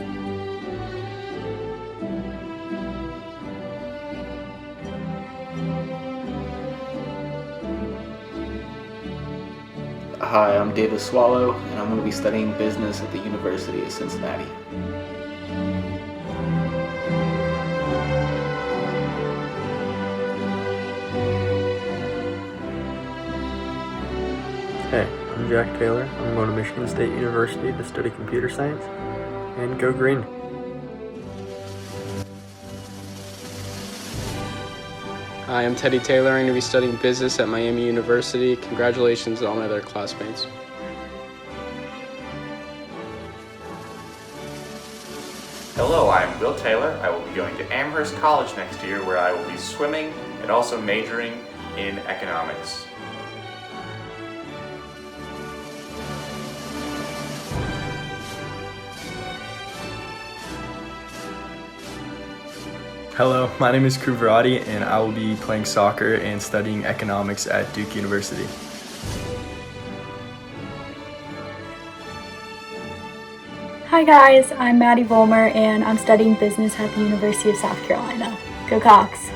Hi, I'm David Swallow, and I'm going to be studying business at the University of Cincinnati. Jack Taylor. I'm going to Michigan State University to study computer science. And go green. Hi, I'm Teddy Taylor. I'm going to be studying business at Miami University. Congratulations to all my other classmates. Hello, I'm Will Taylor. I will be going to Amherst College next year where I will be swimming and also majoring in economics. Hello, my name is Kuvarati and I will be playing soccer and studying economics at Duke University. Hi guys, I'm Maddie Volmer and I'm studying business at the University of South Carolina. Go Cox!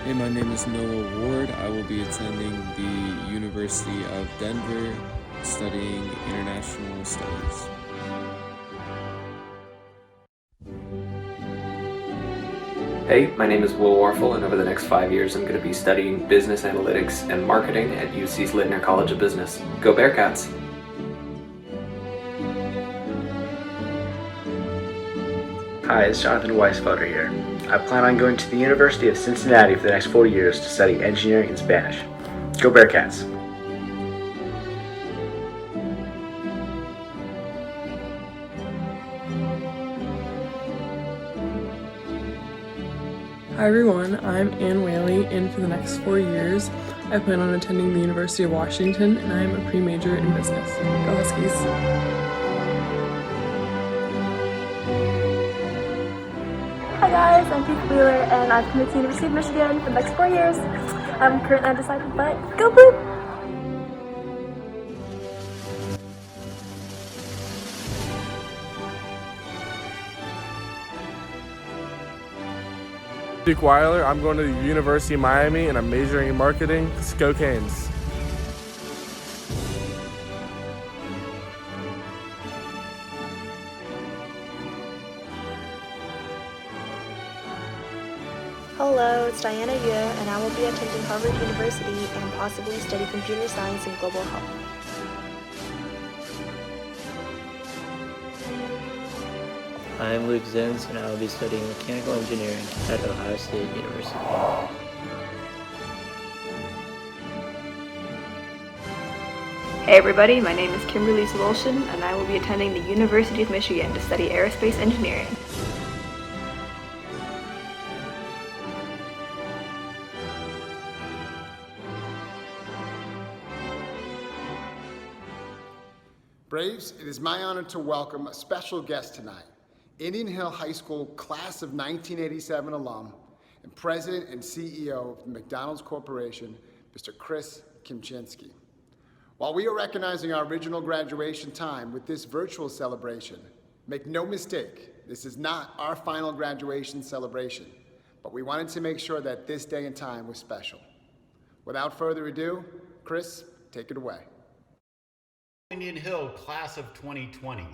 Hey, my name is Noah Ward. I will be attending the University of Denver, studying international studies. Hey, my name is Will Warfel, and over the next 5 years I'm going to be studying business analytics and marketing at UC's Lintner College of Business. Go Bearcats! Hi, it's Jonathan Weisfelder here. I plan on going to the University of Cincinnati for the next 4 years to study engineering and Spanish. Go Bearcats! Hi everyone, I'm Ann Whaley, and for the next 4 years, I plan on attending the University of Washington, and I am a pre-major in business. Go Huskies! Hi guys, I'm Keith Wheeler, and I've committed to the University of Michigan for the next 4 years. I'm currently undecided, but go Blue! Duke Weiler. I'm going to the University of Miami and I'm majoring in marketing. Go Canes. Hello, it's Diana Yu, and I will be attending Harvard University and possibly study computer science and global health. I'm Luke Zins, and I will be studying mechanical engineering at Ohio State University. Hey everybody, my name is Kimberly Zwolshin, and I will be attending the University of Michigan to study aerospace engineering. Braves, it is my honor to welcome a special guest tonight. Indian Hill High School class of 1987 alum and president and CEO of the McDonald's Corporation, Mr. Chris Kimchinsky. While we are recognizing our original graduation time with this virtual celebration, make no mistake, this is not our final graduation celebration, but we wanted to make sure that this day and time was special. Without further ado, Chris, take it away. Indian Hill class of 2020.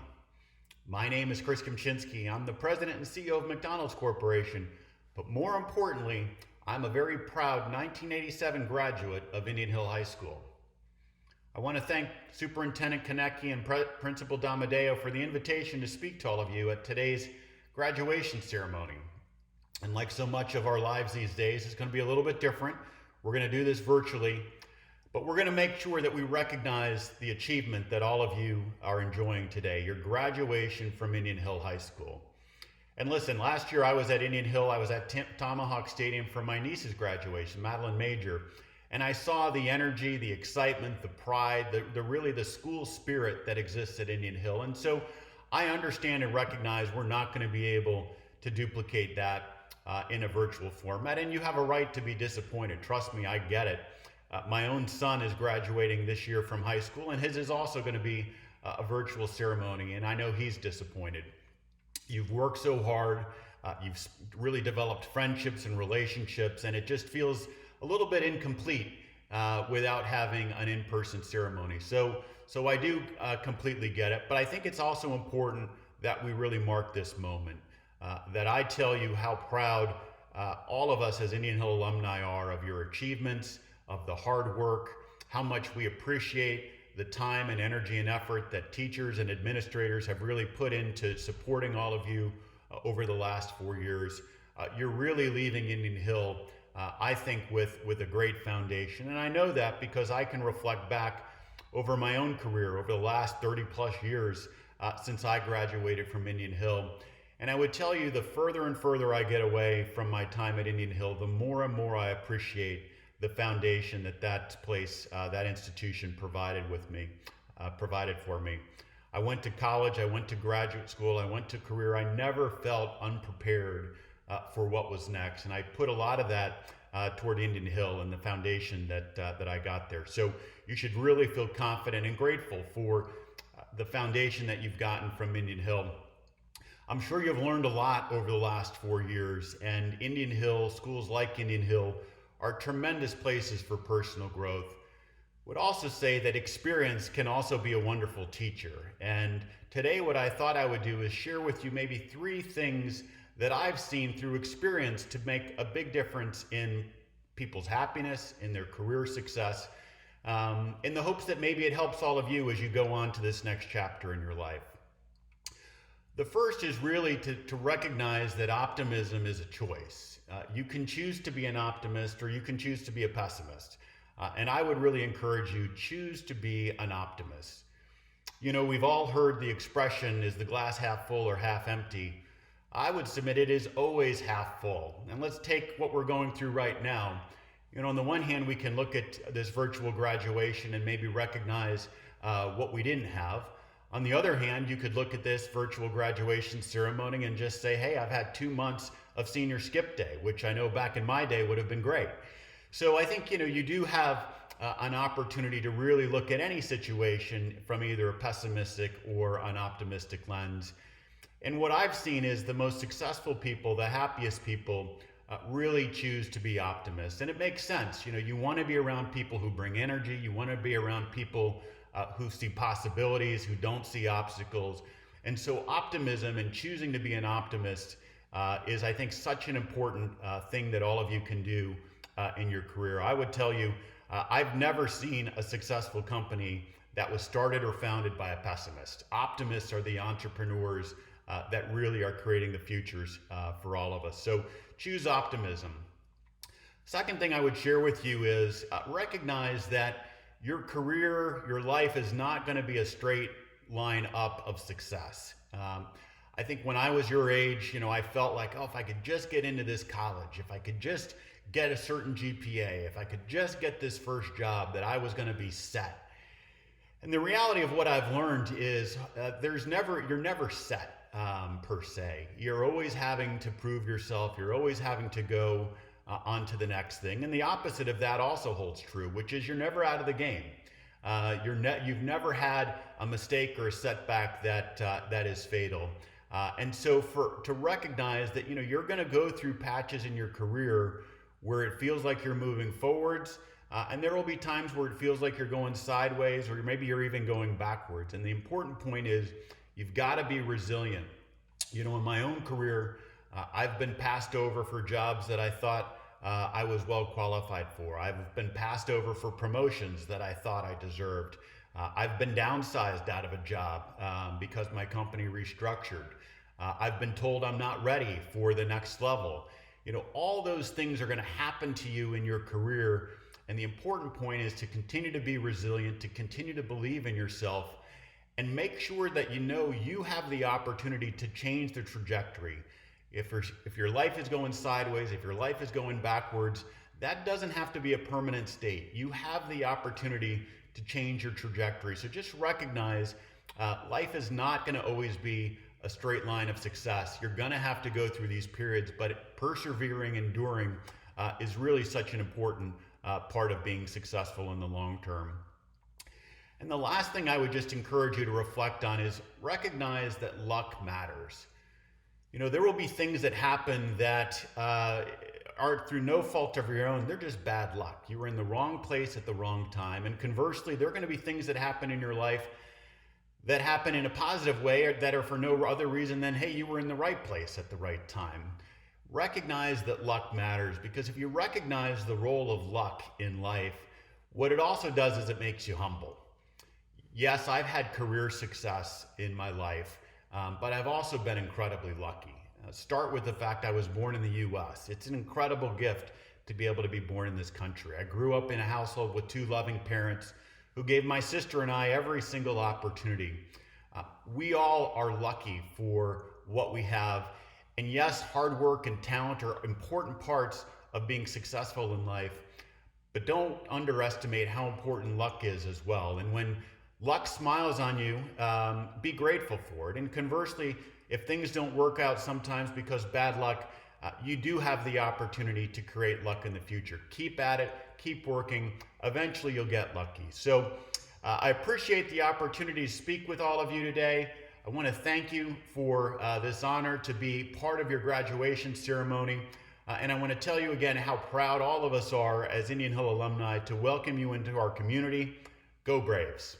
My name is Chris Kimchinsky. I'm the president and CEO of McDonald's Corporation, but more importantly, I'm a very proud 1987 graduate of Indian Hill High School. I want to thank Superintendent Konecki and Principal Damadeo for the invitation to speak to all of you at today's graduation ceremony. And like so much of our lives these days, it's going to be a little bit different. We're going to do this virtually, but we're going to make sure that we recognize the achievement that all of you are enjoying today, your graduation from Indian Hill High School. And listen, last year I was at Indian Hill, I was at Tomahawk Stadium for my niece's graduation, Madeline Major, and I saw the energy, the excitement, the pride, really the school spirit that exists at Indian Hill. And so I understand and recognize we're not going to be able to duplicate that in a virtual format, and you have a right to be disappointed. Trust me, I get it. My own son is graduating this year from high school, and his is also going to be a virtual ceremony, and I know he's disappointed. You've worked so hard, you've really developed friendships and relationships, and it just feels a little bit incomplete without having an in-person ceremony. So I do completely get it, but I think it's also important that we really mark this moment, that I tell you how proud all of us as Indian Hill alumni are of your achievements, of the hard work, how much we appreciate the time and energy and effort that teachers and administrators have really put into supporting all of you over the last 4 years. You're really leaving Indian Hill, I think, with a great foundation. And I know that because I can reflect back over my own career over the last 30 plus years since I graduated from Indian Hill. And I would tell you, the further and further I get away from my time at Indian Hill, the more and more I appreciate the foundation that place, that institution provided for me. I went to college, I went to graduate school, I went to career. I never felt unprepared for what was next. And I put a lot of that toward Indian Hill and the foundation that I got there. So you should really feel confident and grateful for the foundation that you've gotten from Indian Hill. I'm sure you've learned a lot over the last 4 years, and Indian Hill, schools like Indian Hill, are tremendous places for personal growth. Would also say that experience can also be a wonderful teacher. And today what I thought I would do is share with you maybe 3 things that I've seen through experience to make a big difference in people's happiness, in their career success, in the hopes that maybe it helps all of you as you go on to this next chapter in your life. The first is really to recognize that optimism is a choice. You can choose to be an optimist or you can choose to be a pessimist. And I would really encourage you, choose to be an optimist. You know, we've all heard the expression, is the glass half full or half empty? I would submit it is always half full. And let's take what we're going through right now. You know, on the one hand, we can look at this virtual graduation and maybe recognize what we didn't have. On the other hand, you could look at this virtual graduation ceremony and just say, hey, I've had 2 months of senior skip day, which I know back in my day would have been great. So I think, you know, you do have an opportunity to really look at any situation from either a pessimistic or an optimistic lens. And what I've seen is the most successful people, the happiest people, really choose to be optimists. And it makes sense. You know, you want to be around people who bring energy. You want to be around people who see possibilities, who don't see obstacles. And so optimism and choosing to be an optimist is, I think, such an important thing that all of you can do in your career. I would tell you, I've never seen a successful company that was started or founded by a pessimist. Optimists are the entrepreneurs that really are creating the futures for all of us. So choose optimism. Second thing I would share with you is recognize that your career, your life is not going to be a straight line up of success. I think when I was your age, you know, I felt like, oh, if I could just get into this college, if I could just get a certain GPA, if I could just get this first job, that I was going to be set. And the reality of what I've learned is you're never set per se. You're always having to prove yourself. You're always having to go on to the next thing. And the opposite of that also holds true, which is you're never out of the game. You've never had a mistake or a setback that is fatal. And so to recognize that, you know, you're going to go through patches in your career where it feels like you're moving forwards, and there will be times where it feels like you're going sideways, or maybe you're even going backwards. And the important point is you've got to be resilient. You know, in my own career, I've been passed over for jobs that I thought I was well qualified for. I've been passed over for promotions that I thought I deserved. I've been downsized out of a job because my company restructured. I've been told I'm not ready for the next level. You know, all those things are going to happen to you in your career. And the important point is to continue to be resilient, to continue to believe in yourself, and make sure that you know you have the opportunity to change the trajectory. If your life is going sideways, if your life is going backwards, that doesn't have to be a permanent state. You have the opportunity to change your trajectory. So just recognize life is not going to always be a straight line of success. You're going to have to go through these periods, but persevering, enduring is really such an important part of being successful in the long term. And the last thing I would just encourage you to reflect on is recognize that luck matters. You know, there will be things that happen that are through no fault of your own. They're just bad luck. You were in the wrong place at the wrong time. And conversely, there are going to be things that happen in your life that happen in a positive way or that are for no other reason than, hey, you were in the right place at the right time. recognize that luck matters, because if you recognize the role of luck in life, what it also does is it makes you humble. Yes, I've had career success in my life, but I've also been incredibly lucky. Start with the fact I was born in the U.S. It's an incredible gift to be able to be born in this country. I grew up in a household with two loving parents who gave my sister and I every single opportunity. We all are lucky for what we have. And yes, hard work and talent are important parts of being successful in life, but don't underestimate how important luck is as well. And when luck smiles on you, be grateful for it. And conversely, if things don't work out sometimes because bad luck, you do have the opportunity to create luck in the future. Keep at it, keep working. Eventually you'll get lucky. So I appreciate the opportunity to speak with all of you today. I want to thank you for this honor to be part of your graduation ceremony. And I want to tell you again how proud all of us are as Indian Hill alumni to welcome you into our community. Go Braves!